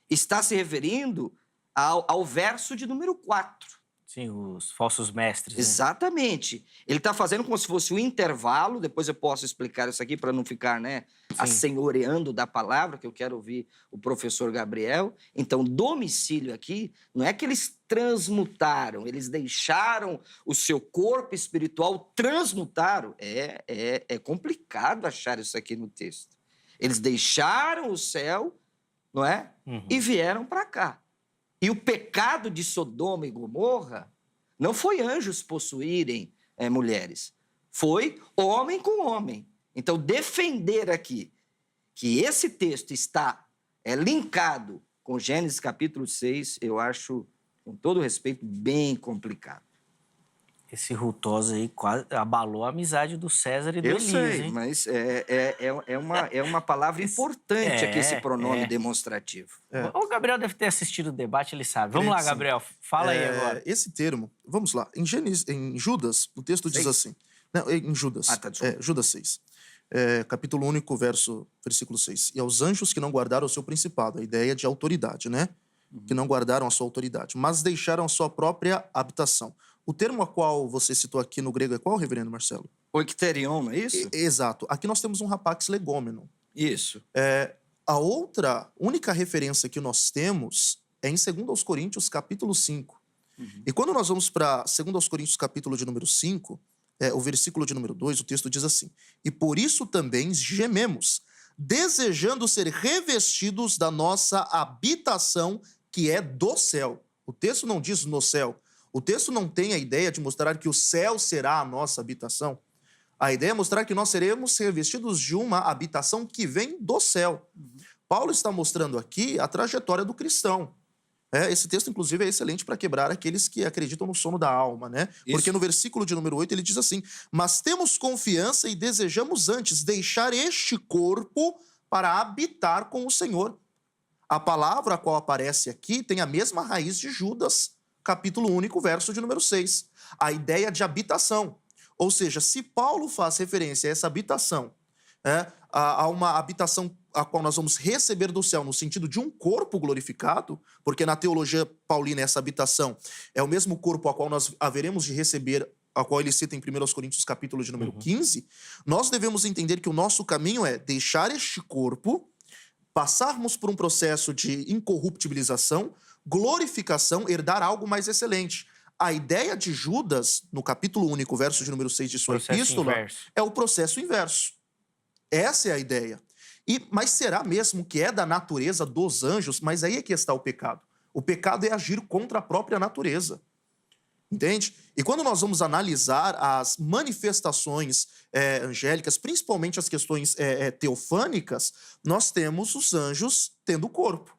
Está se referindo ao verso de número 4. Sim, os falsos mestres. Né? Exatamente. Ele está fazendo como se fosse um intervalo, depois eu posso explicar isso aqui para não ficar, né, assenhoreando da palavra, que eu quero ouvir o professor Gabriel. Então, domicílio aqui não é que eles transmutaram, eles deixaram o seu corpo espiritual, transmutaram. É complicado achar isso aqui no texto. Eles deixaram o céu, não é? E vieram para cá. E o pecado de Sodoma e Gomorra não foi anjos possuírem mulheres, foi homem com homem. Então, defender aqui que esse texto está linkado com Gênesis capítulo 6, eu acho, com todo respeito, bem complicado. Esse Rutós aí quase abalou a amizade do César e do Elias, sei, hein? Mas é uma palavra importante aqui, esse pronome demonstrativo. O Gabriel deve ter assistido o debate, ele sabe. Vamos lá, Gabriel, fala aí agora. Esse termo, vamos lá, em Judas, o texto diz assim, não, em Judas, Judas 6, capítulo único, versículo 6. E aos anjos que não guardaram o seu principado, a ideia de autoridade, né? Que não guardaram a sua autoridade, mas deixaram a sua própria habitação. O termo a qual você citou aqui no grego é qual, reverendo Marcelo? Oikterion, não é isso? Exato. Aqui nós temos um rapax legômeno. Isso. A outra única referência que nós temos é em 2 Coríntios, capítulo 5. E quando nós vamos para 2 Coríntios, capítulo de número 5, o versículo de número 2, o texto diz assim: e por isso também gememos, desejando ser revestidos da nossa habitação, que é do céu. O texto não diz no céu. O texto não tem a ideia de mostrar que o céu será a nossa habitação. A ideia é mostrar que nós seremos revestidos de uma habitação que vem do céu. Paulo está mostrando aqui a trajetória do cristão. Esse texto, inclusive, é excelente para quebrar aqueles que acreditam no sono da alma, né? Isso. Porque no versículo de número 8 ele diz assim: mas temos confiança e desejamos antes deixar este corpo para habitar com o Senhor. A palavra a qual aparece aqui tem a mesma raiz de Judas, capítulo único, verso de número 6. A ideia de habitação. Ou seja, se Paulo faz referência a essa habitação, a uma habitação a qual nós vamos receber do céu no sentido de um corpo glorificado, porque na teologia paulina essa habitação é o mesmo corpo a qual nós haveremos de receber, a qual ele cita em 1 Coríntios capítulo de número 15, nós devemos entender que o nosso caminho é deixar este corpo, passarmos por um processo de incorruptibilização, glorificação, herdar algo mais excelente. A ideia de Judas, no capítulo único, verso de número 6 de sua epístola, é o processo inverso. Essa é a ideia. Mas será mesmo que é da natureza dos anjos? Mas aí é que está o pecado. O pecado é agir contra a própria natureza. Entende? E quando nós vamos analisar as manifestações angélicas, principalmente as questões teofânicas, nós temos os anjos tendo corpo.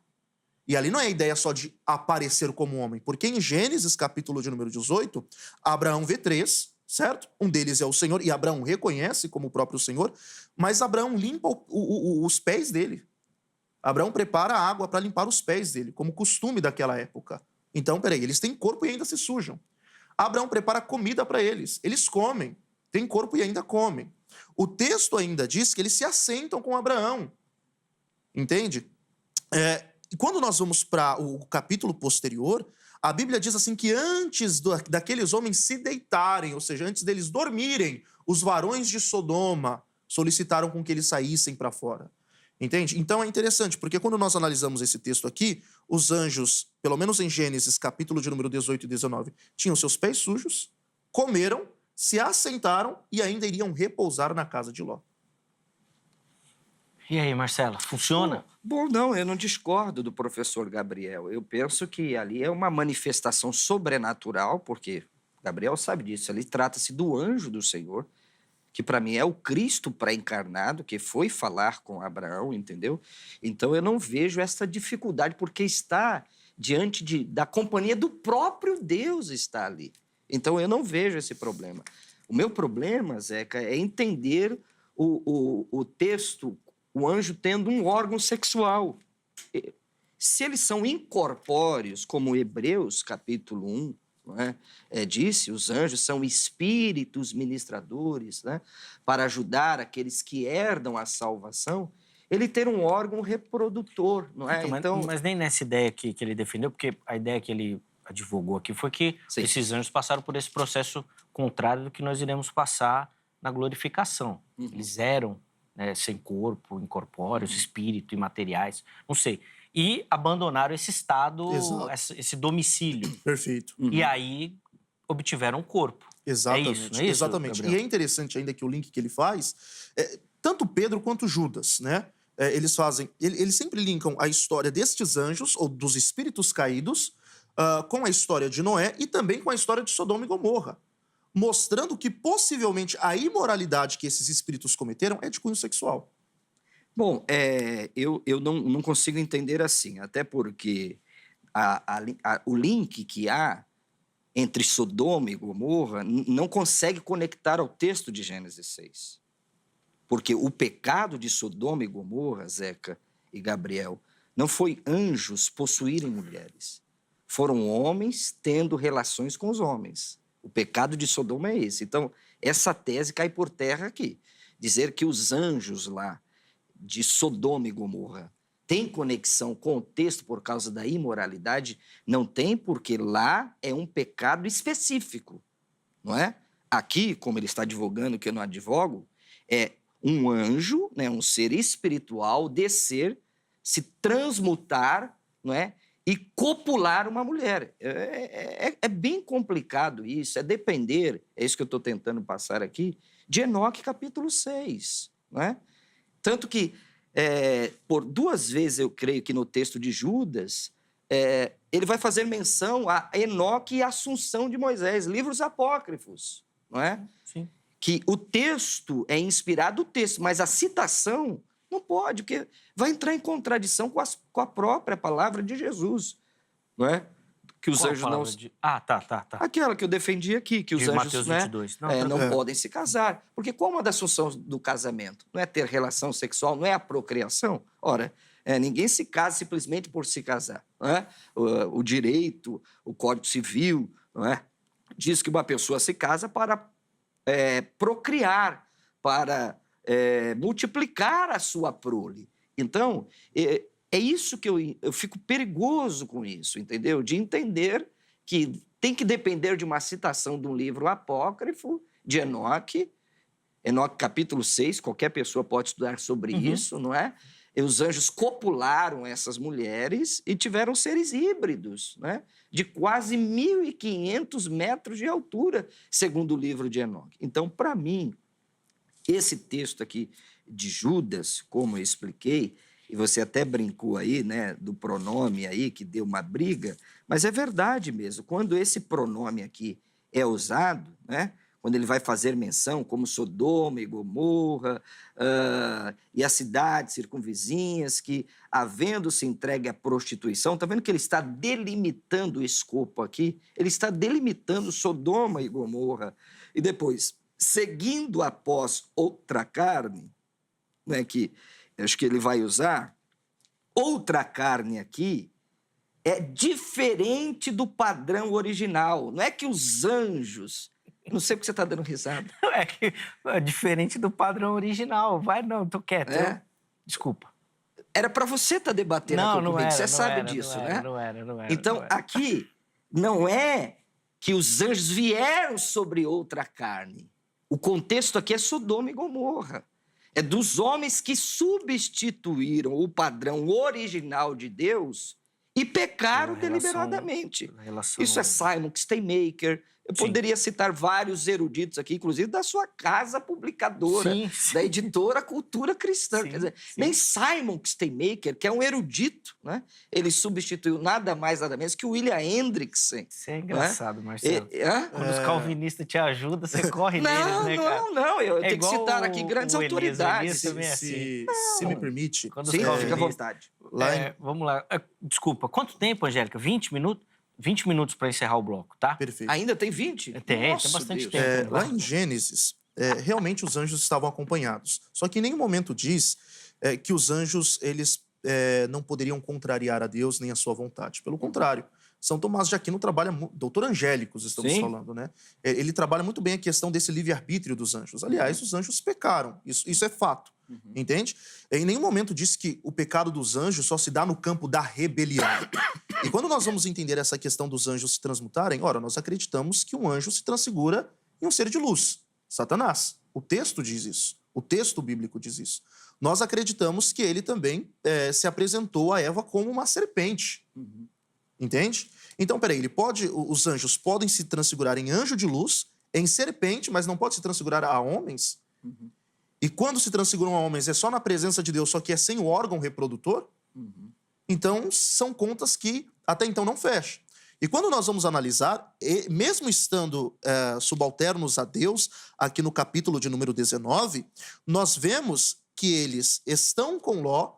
E ali não é a ideia só de aparecer como homem, porque em Gênesis, capítulo de número 18, Abraão vê 3, certo? Um deles é o Senhor, e Abraão reconhece como o próprio Senhor, mas Abraão limpa os pés dele. Abraão prepara a água para limpar os pés dele, como costume daquela época. Então, peraí, eles têm corpo e ainda se sujam. Abraão prepara comida para eles. Eles comem, têm corpo e ainda comem. O texto ainda diz que eles se assentam com Abraão. Entende? E quando nós vamos para o capítulo posterior, a Bíblia diz assim que antes daqueles homens se deitarem, ou seja, antes deles dormirem, os varões de Sodoma solicitaram com que eles saíssem para fora. Entende? Então é interessante, porque quando nós analisamos esse texto aqui, os anjos, pelo menos em Gênesis, capítulo de número 18 e 19, tinham seus pés sujos, comeram, se assentaram e ainda iriam repousar na casa de Ló. E aí, Marcelo, funciona? Bom, não, eu não discordo do professor Gabriel. Eu penso que ali é uma manifestação sobrenatural, porque Gabriel sabe disso, ali trata-se do anjo do Senhor, que para mim é o Cristo pré-encarnado, que foi falar com Abraão, entendeu? Então eu não vejo essa dificuldade, porque está diante da companhia do próprio Deus está ali. Então eu não vejo esse problema. O meu problema, Zeca, é entender o texto, o anjo tendo um órgão sexual. Se eles são incorpóreos, como Hebreus, capítulo 1, não é? Disse, os anjos são espíritos ministradores, né? Para ajudar aqueles que herdam a salvação, ele ter um órgão reprodutor, não é? Mas nem nessa ideia que ele defendeu, porque a ideia que ele advogou aqui foi que Sim. esses anjos passaram por esse processo contrário do que nós iremos passar na glorificação. Eles eram, né, sem corpo, incorpóreos, espírito, imateriais, não sei. E abandonaram esse estado, esse domicílio. Perfeito. E aí obtiveram um corpo. Exatamente. É isso, não é isso, exatamente. Gabriel? E é interessante ainda que o link que ele faz, tanto Pedro quanto Judas, né? Eles sempre linkam a história destes anjos, ou dos espíritos caídos, com a história de Noé e também com a história de Sodoma e Gomorra, mostrando que possivelmente a imoralidade que esses espíritos cometeram é de cunho sexual. Bom, eu não consigo entender assim, até porque o link que há entre Sodoma e Gomorra não consegue conectar ao texto de Gênesis 6. Porque o pecado de Sodoma e Gomorra, Zeca e Gabriel, não foi anjos possuírem mulheres. Foram homens tendo relações com os homens. O pecado de Sodoma é esse. Então, essa tese cai por terra aqui. Dizer que os anjos lá de Sodoma e Gomorra têm conexão com o texto por causa da imoralidade, não tem, porque lá é um pecado específico, não é? Aqui, como ele está advogando, que eu não advogo, é um anjo, né, um ser espiritual, descer, se transmutar, não é? E copular uma mulher. É bem complicado isso, é depender, é isso que eu estou tentando passar aqui, de Enoque capítulo 6, não é? Tanto que, por duas vezes, eu creio que no texto de Judas, ele vai fazer menção a Enoque e a Assunção de Moisés, livros apócrifos, não é? Sim. Que o texto é inspirado, o texto, mas a citação não pode, porque vai entrar em contradição com a própria palavra de Jesus, não é? Que os Qual anjos palavra não... de... Ah, tá. Aquela que eu defendi aqui, que os De anjos, Mateus né, 22. não podem se casar. Porque qual é uma das funções do casamento? Não é ter relação sexual, não é a procriação? Ora, ninguém se casa simplesmente por se casar. Não é? O direito, o Código Civil, não é? Diz que uma pessoa se casa para procriar, para multiplicar a sua prole. Então, é isso que eu fico perigoso com isso, entendeu? De entender que tem que depender de uma citação de um livro apócrifo, de Enoque, capítulo 6, qualquer pessoa pode estudar sobre isso, não é? E os anjos copularam essas mulheres e tiveram seres híbridos, né? De quase 1.500 metros de altura, segundo o livro de Enoque. Então, para mim, esse texto aqui de Judas, como eu expliquei, e você até brincou aí, né, do pronome aí, que deu uma briga, mas é verdade mesmo. Quando esse pronome aqui é usado, né, quando ele vai fazer menção, como Sodoma e Gomorra, e as cidades circunvizinhas, que, havendo-se entregue à prostituição, está vendo que ele está delimitando o escopo aqui? Ele está delimitando Sodoma e Gomorra. E depois, seguindo após outra carne, né, que acho que ele vai usar, outra carne aqui é diferente do padrão original. Não é que os anjos... Não sei porque você está dando risada. É que é diferente do padrão original. Vai, não, tô quieto. É? Desculpa. Era para você estar debatendo aqui comigo, você sabe disso, né? Não era. Então, não era. aqui não é que os anjos vieram sobre outra carne. O contexto aqui é Sodoma e Gomorra. É dos homens que substituíram o padrão original de Deus e pecaram deliberadamente. Isso é Simon Steinmaker. Eu poderia citar vários eruditos aqui, inclusive da sua casa publicadora, da editora Cultura Cristã. Quer dizer, nem Simon Steinmaker, que é um erudito, né? Ele substituiu nada mais, nada menos que o William Hendrickson. Isso é engraçado, Marcelo. Quando os calvinistas te ajudam, você corre neles, né, cara? Não. Eu tenho que citar aqui grandes autoridades. Se me permite... Sim, fica à vontade. Vamos lá. Desculpa, quanto tempo, Angélica? 20 minutos? 20 minutos para encerrar o bloco, tá? Perfeito. Ainda tem 20? Tem bastante tempo. Lá em Gênesis, realmente os anjos estavam acompanhados. Só que em nenhum momento diz que os anjos eles não poderiam contrariar a Deus nem a sua vontade. Pelo contrário, São Tomás de Aquino trabalha... Doutor Angélicos, estamos falando, né? Ele trabalha muito bem a questão desse livre-arbítrio dos anjos. Aliás, os anjos pecaram. Isso é fato. Entende? Em nenhum momento diz que o pecado dos anjos só se dá no campo da rebelião. E quando nós vamos entender essa questão dos anjos se transmutarem, ora, nós acreditamos que um anjo se transfigura em um ser de luz, Satanás. O texto diz isso. O texto bíblico diz isso. Nós acreditamos que ele também se apresentou a Eva como uma serpente. Entende? Então, peraí, os anjos podem se transfigurar em anjo de luz, em serpente, mas não pode se transfigurar a homens? E quando se transfiguram a homens é só na presença de Deus, só que é sem o órgão reprodutor? Então, são contas que até então não fecham. E quando nós vamos analisar, mesmo estando subalternos a Deus, aqui no capítulo de número 19, nós vemos que eles estão com Ló,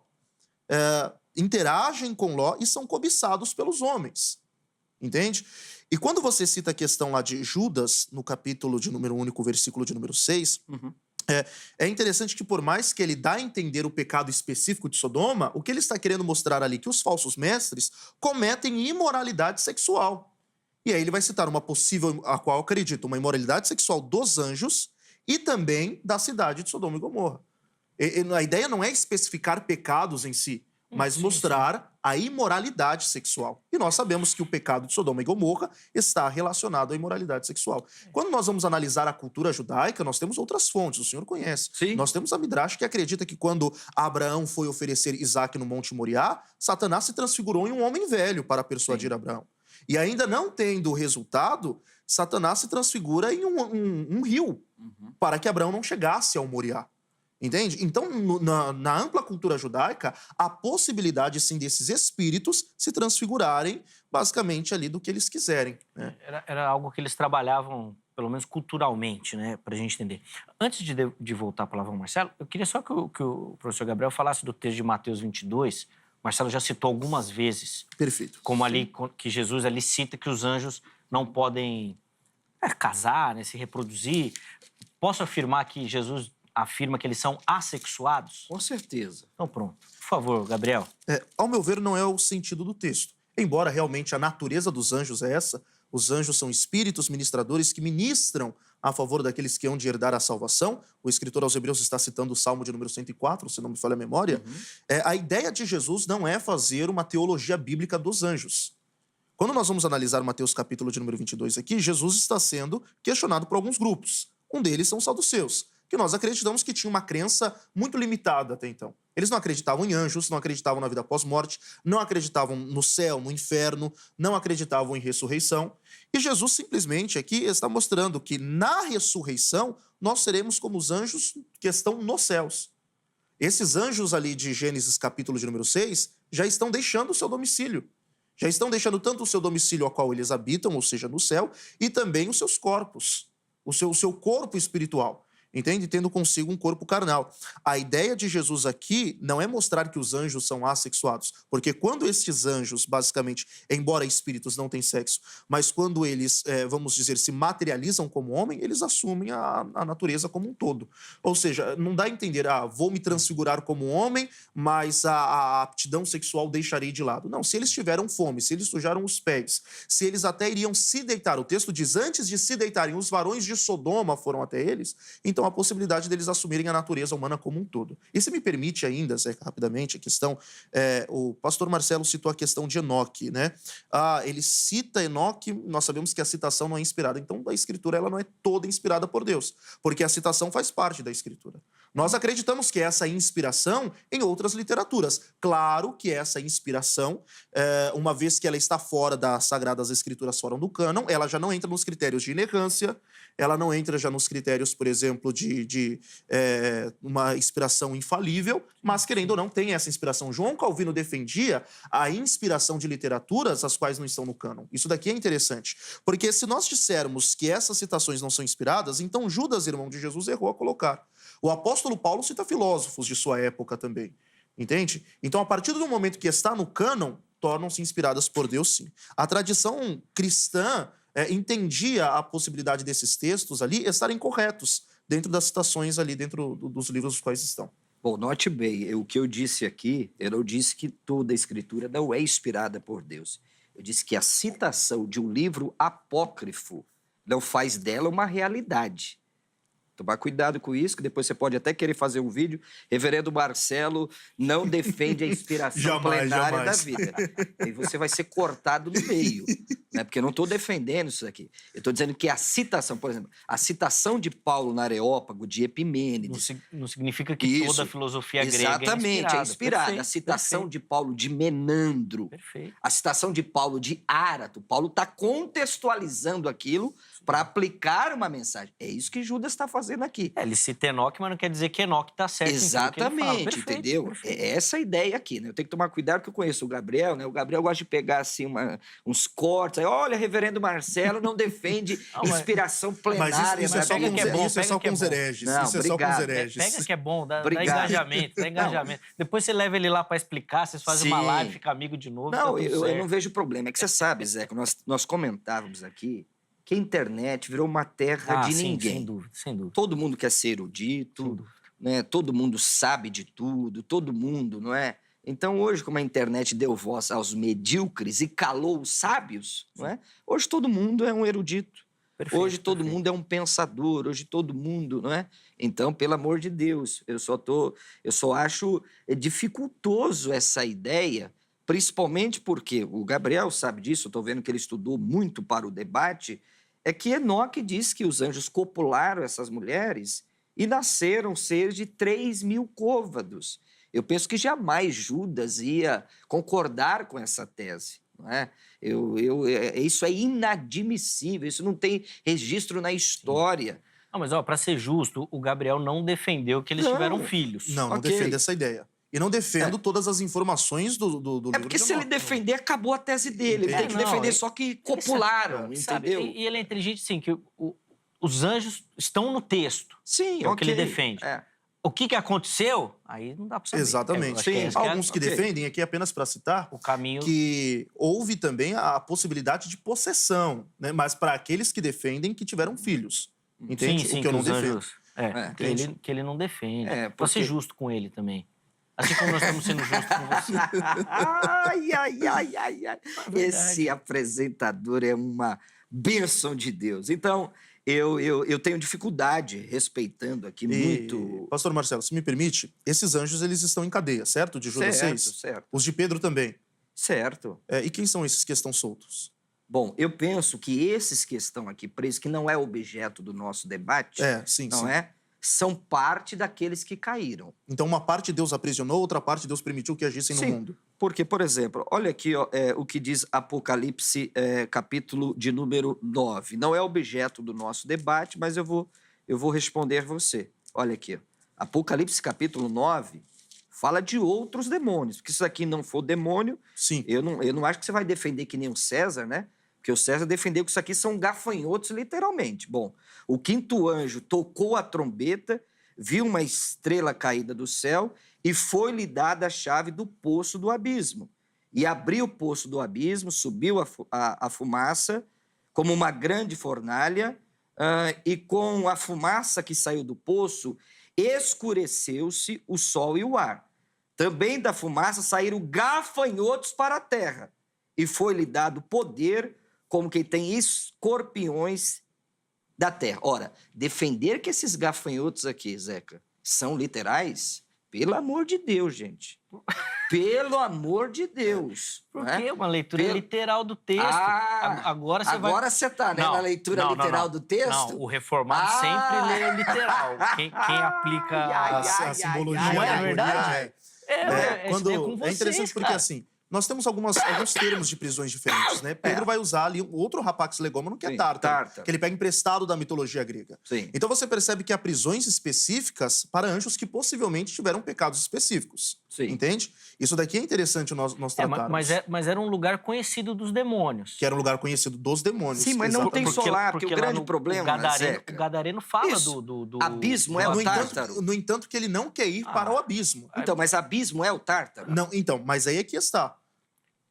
interagem com Ló e são cobiçados pelos homens. Entende? E quando você cita a questão lá de Judas, no capítulo de número único, versículo de número 6... É interessante que, por mais que ele dá a entender o pecado específico de Sodoma, o que ele está querendo mostrar ali é que os falsos mestres cometem imoralidade sexual. E aí ele vai citar uma possível, a qual eu acredito, uma imoralidade sexual dos anjos e também da cidade de Sodoma e Gomorra. A ideia não é especificar pecados em si, mas mostrar a imoralidade sexual. E nós sabemos que o pecado de Sodoma e Gomorra está relacionado à imoralidade sexual. Quando nós vamos analisar a cultura judaica, nós temos outras fontes, o senhor conhece. Nós temos a Midrash que acredita que quando Abraão foi oferecer Isaac no Monte Moriá, Satanás se transfigurou em um homem velho para persuadir Abraão. E ainda não tendo o resultado, Satanás se transfigura em um rio para que Abraão não chegasse ao Moriá. Entende? Então, na ampla cultura judaica, há possibilidade, sim, desses espíritos se transfigurarem, basicamente, ali do que eles quiserem. Né? Era algo que eles trabalhavam, pelo menos culturalmente, né? Para a gente entender. Antes de voltar para o Marcelo, eu queria só que o professor Gabriel falasse do texto de Mateus 22. O Marcelo já citou algumas vezes. Perfeito. Como ali, que Jesus ali cita que os anjos não podem casar, né, se reproduzir. Posso afirmar que Jesus afirma que eles são assexuados? Com certeza. Então pronto. Por favor, Gabriel. Ao meu ver, não é o sentido do texto. Embora realmente a natureza dos anjos é essa, os anjos são espíritos ministradores que ministram a favor daqueles que hão de herdar a salvação. O escritor aos Hebreus está citando o Salmo de número 104, se não me falha a memória. A ideia de Jesus não é fazer uma teologia bíblica dos anjos. Quando nós vamos analisar Mateus capítulo de número 22 aqui, Jesus está sendo questionado por alguns grupos. Um deles são os saduceus, que nós acreditamos que tinha uma crença muito limitada até então. Eles não acreditavam em anjos, não acreditavam na vida pós-morte, não acreditavam no céu, no inferno, não acreditavam em ressurreição. E Jesus simplesmente aqui está mostrando que na ressurreição nós seremos como os anjos que estão nos céus. Esses anjos ali de Gênesis capítulo de número 6 já estão deixando o seu domicílio. Já estão deixando tanto o seu domicílio ao qual eles habitam, ou seja, no céu, e também os seus corpos, o seu corpo espiritual. entende? Tendo consigo um corpo carnal. A ideia de Jesus aqui não é mostrar que os anjos são assexuados, porque quando estes anjos, basicamente, embora espíritos não têm sexo, mas quando eles, vamos dizer, se materializam como homem, eles assumem a natureza como um todo. Ou seja, não dá a entender, vou me transfigurar como homem, mas a aptidão sexual deixarei de lado. Não, se eles tiveram fome, se eles sujaram os pés, se eles até iriam se deitar, o texto diz, antes de se deitarem, os varões de Sodoma foram até eles, então a possibilidade deles assumirem a natureza humana como um todo. E se me permite ainda, Zeca, rapidamente, a questão, o pastor Marcelo citou a questão de Enoque, né? Ele cita Enoque, nós sabemos que a citação não é inspirada, então a escritura ela não é toda inspirada por Deus, porque a citação faz parte da escritura. Nós acreditamos que essa inspiração em outras literaturas. Claro que essa inspiração, uma vez que ela está fora das Sagradas Escrituras, fora do cânon, ela já não entra nos critérios de inerrância, ela não entra já nos critérios, por exemplo, de uma inspiração infalível, mas, querendo ou não, tem essa inspiração. João Calvino defendia a inspiração de literaturas as quais não estão no cânon. Isso daqui é interessante, porque se nós dissermos que essas citações não são inspiradas, então Judas, irmão de Jesus, errou a colocar. O apóstolo Paulo cita filósofos de sua época também, entende? Então, a partir do momento que está no cânon, tornam-se inspiradas por Deus, sim. A tradição cristã entendia a possibilidade desses textos ali estarem corretos dentro das citações ali, dentro dos livros dos quais estão. Bom, note bem, o que eu disse aqui, eu não disse que toda a escritura não é inspirada por Deus. Eu disse que a citação de um livro apócrifo não faz dela uma realidade. Tomar cuidado com isso, que depois você pode até querer fazer um vídeo. Reverendo Marcelo não defende a inspiração plenária da vida. Aí você vai ser cortado no meio, né? Porque eu não estou defendendo isso aqui. Eu estou dizendo que a citação, por exemplo, a citação de Paulo no Areópago, de Epimênides... Não significa que toda a filosofia grega exatamente, é inspirada. Perfeito, a citação perfeito. de Paulo de Menandro, Perfeito. a citação de Paulo de Árato. Paulo está contextualizando aquilo para aplicar uma mensagem. É isso que Judas está fazendo aqui. Ele cita Enoque, mas não quer dizer que Enoque está certo. Exatamente, perfeito, entendeu? Perfeito. É essa a ideia aqui, né? Eu tenho que tomar cuidado porque eu conheço o Gabriel, né? O Gabriel gosta de pegar assim uns cortes. Aí, olha, reverendo Marcelo não defende inspiração plenária. Mas isso é só com os hereges. Não, isso é só com os hereges. Pega que é bom, dá engajamento, dá engajamento. Depois você leva ele lá para explicar, vocês fazem uma live, fica amigo de novo. Não, eu não vejo problema. É que você sabe, Zé, que nós comentávamos aqui que a internet virou uma terra de ninguém. Sem dúvida, sem dúvida. Todo mundo quer ser erudito, né? Todo mundo sabe de tudo, todo mundo, não é? Então, hoje, como a internet deu voz aos medíocres e calou os sábios, não é? Hoje todo mundo é um erudito. Hoje todo mundo é um pensador, hoje todo mundo, não é? Então, pelo amor de Deus, eu só acho dificultoso essa ideia, principalmente porque o Gabriel sabe disso, eu estou vendo que ele estudou muito para o debate, é que Enoque diz que os anjos copularam essas mulheres e nasceram seres de 3.000 côvados. Eu penso que jamais Judas ia concordar com essa tese, não é? Isso é inadmissível, isso não tem registro na história. Não, mas, para ser justo, o Gabriel não defendeu que eles tiveram filhos. Não defende essa ideia. E não defendo todas as informações do livro. É porque se ele defender, acabou a tese dele. Ele tem que defender só que copularam, entendeu? E ele é inteligente, sim, que os anjos estão no texto. Sim, é o que ele defende. O que aconteceu, aí não dá para saber. Exatamente. Alguns que defendem, aqui apenas para citar, o caminho... que houve também a possibilidade de possessão, né? Mas para aqueles que defendem que tiveram filhos. Entende? Sim, o que eu não defendo. Anjos, que ele não defende. Para ser justo com ele também. Assim como nós estamos sendo justos com você. Ai. Esse apresentador é uma bênção de Deus. Então, eu tenho dificuldade, respeitando aqui muito... Pastor Marcelo, se me permite, esses anjos eles estão em cadeia, certo? De Judas 6? Certo. Os de Pedro também? Certo. E quem são esses que estão soltos? Bom, eu penso que esses que estão aqui presos, que não é objeto do nosso debate, sim. São parte daqueles que caíram. Então, uma parte Deus aprisionou, outra parte Deus permitiu que agissem no mundo. Porque, por exemplo, olha aqui o que diz Apocalipse, capítulo de número 9. Não é objeto do nosso debate, mas eu vou responder você. Olha aqui. Apocalipse, capítulo 9, fala de outros demônios. Porque se isso aqui não for demônio, sim. Eu não acho que você vai defender que nem o César, né? Porque o César defendeu que isso aqui são gafanhotos, literalmente. Bom, o quinto anjo tocou a trombeta, viu uma estrela caída do céu e foi-lhe dada a chave do poço do abismo. E abriu o poço do abismo, subiu a fumaça como uma grande fornalha, e com a fumaça que saiu do poço, escureceu-se o sol e o ar. Também da fumaça saíram gafanhotos para a terra, e foi-lhe dado poder como quem tem escorpiões da terra. Ora, defender que esses gafanhotos aqui, Zeca, são literais, pelo amor de Deus, gente. Pelo amor de Deus. Por né? quê? Uma leitura literal do texto. Agora você tá, né, na leitura literal do texto? Não, o reformado sempre lê literal. Quem aplica a simbologia. Não é a verdade? É interessante porque, assim, nós temos alguns termos de prisões diferentes, né? Pedro vai usar ali outro rapax legômeno, que é tártaro, que ele pega emprestado da mitologia grega. Sim. Então você percebe que há prisões específicas para anjos que possivelmente tiveram pecados específicos. Sim. Entende? Isso daqui é interessante nós tratarmos. Mas era um lugar conhecido dos demônios. Que era um lugar conhecido dos demônios. Sim, mas não tem só lá, porque o grande problema, o Gadareno fala do abismo é o Tártaro. No entanto, que ele não quer ir para o abismo. Então, mas abismo é o Tártaro? Não, então, mas aí é que está.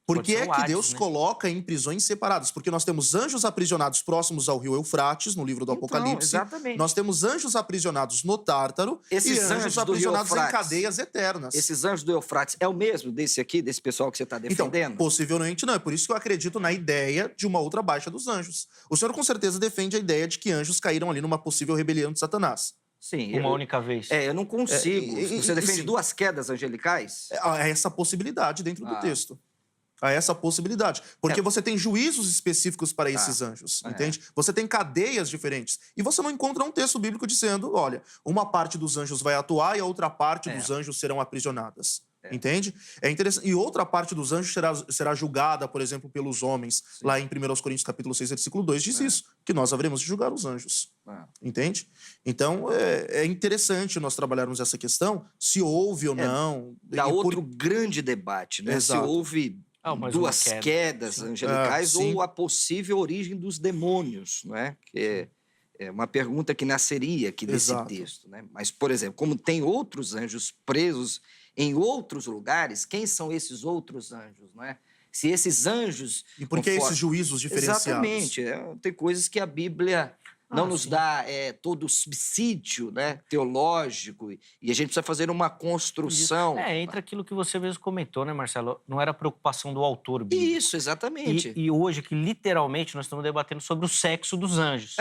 Por que é que Deus coloca em prisões separadas? Porque nós temos anjos aprisionados próximos ao rio Eufrates, no livro do Apocalipse. Exatamente. Nós temos anjos aprisionados no Tártaro e anjos aprisionados em cadeias eternas. Esses anjos do Eufrates é o mesmo desse aqui, desse pessoal que você está defendendo? Então, possivelmente não. É por isso que eu acredito na ideia de uma outra baixa dos anjos. O senhor com certeza defende a ideia de que anjos caíram ali numa possível rebelião de Satanás. Sim. Uma única vez. Eu não consigo. Você defende duas quedas angelicais? Há essa possibilidade dentro do texto. Há essa possibilidade. Porque você tem juízos específicos para esses anjos, entende? Você tem cadeias diferentes. E você não encontra um texto bíblico dizendo, olha, uma parte dos anjos vai atuar e a outra parte dos anjos serão aprisionadas. Entende? É interessante. E outra parte dos anjos será julgada, por exemplo, pelos homens. Sim. Lá em 1 Coríntios capítulo 6, versículo 2, diz isso, que nós haveremos de julgar os anjos. Entende? Então, é interessante nós trabalharmos essa questão, se houve ou não. Dá outro grande debate, né? Exato. Se houve duas quedas angelicais ou a possível origem dos demônios, não é? Que é uma pergunta que nasceria aqui nesse texto, né? Mas, por exemplo, como tem outros anjos presos em outros lugares, quem são esses outros anjos, não é? Se esses anjos... E por que esses juízos diferenciados? Exatamente. Tem coisas que a Bíblia não nos dá todo o subsídio, né, teológico, e a gente precisa fazer uma construção. Entra aquilo que você mesmo comentou, né, Marcelo? Não era preocupação do autor bíblico. Isso, exatamente. E hoje, que literalmente nós estamos debatendo sobre o sexo dos anjos.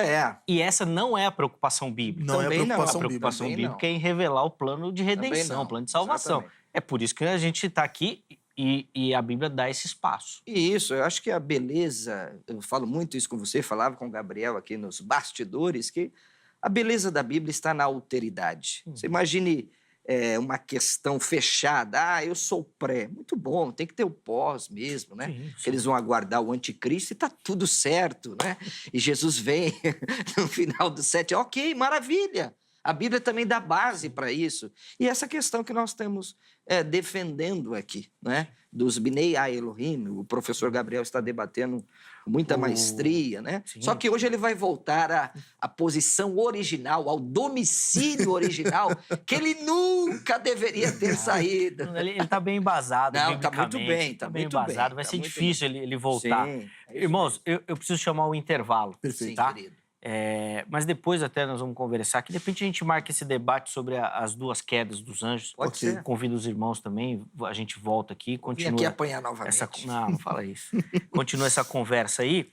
E essa não é a preocupação bíblica. Não é a preocupação bíblica. A preocupação bíblica é em revelar o plano de redenção, o plano de salvação. Exatamente. É por isso que a gente está aqui e a Bíblia dá esse espaço. Isso, eu acho que a beleza, eu falo muito isso com você, falava com o Gabriel aqui nos bastidores, que a beleza da Bíblia está na alteridade. Você imagine uma questão fechada, eu sou pré, muito bom, tem que ter o pós mesmo, né? Sim. Que eles vão aguardar o anticristo e tá tudo certo, né? E Jesus vem no final do 7, ok, maravilha. A Bíblia também dá base para isso. E essa questão que nós estamos defendendo aqui, né? Dos Bnei Elohim, o professor Gabriel está debatendo com muita maestria, né? Sim. Só que hoje ele vai voltar à posição original, ao domicílio original, que ele nunca deveria ter saído. Ele está bem embasado. Não, está muito bem, está bem embasado. Vai ser difícil ele voltar. Sim, irmãos, eu preciso chamar o intervalo. Perfeito. Tá? Sim, querido. Mas depois até nós vamos conversar, que de repente a gente marca esse debate sobre as duas quedas dos anjos. Pode ser. Convido os irmãos também, a gente volta aqui, continua... Vim aqui apanhar novamente. Não fala isso. Continua essa conversa aí.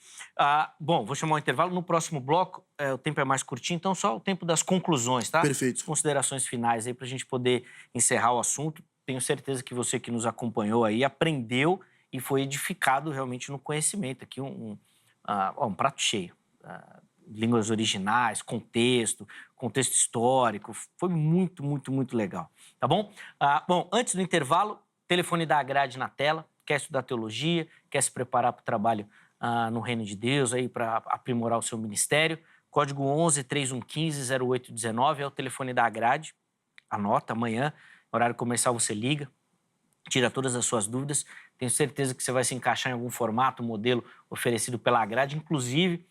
Bom, vou chamar o intervalo. No próximo bloco, o tempo é mais curtinho, então só o tempo das conclusões, tá? Perfeito. As considerações finais aí pra gente poder encerrar o assunto. Tenho certeza que você que nos acompanhou aí aprendeu e foi edificado realmente no conhecimento. Aqui um prato cheio. Línguas originais, contexto histórico. Foi muito, muito, muito legal. Tá bom? Bom, antes do intervalo, telefone da grade na tela. Quer estudar teologia, quer se preparar para o trabalho no Reino de Deus, aí para aprimorar o seu ministério. Código 11-3115-0819 é o telefone da grade. Anota, amanhã, horário comercial, você liga, tira todas as suas dúvidas. Tenho certeza que você vai se encaixar em algum formato, modelo oferecido pela grade, inclusive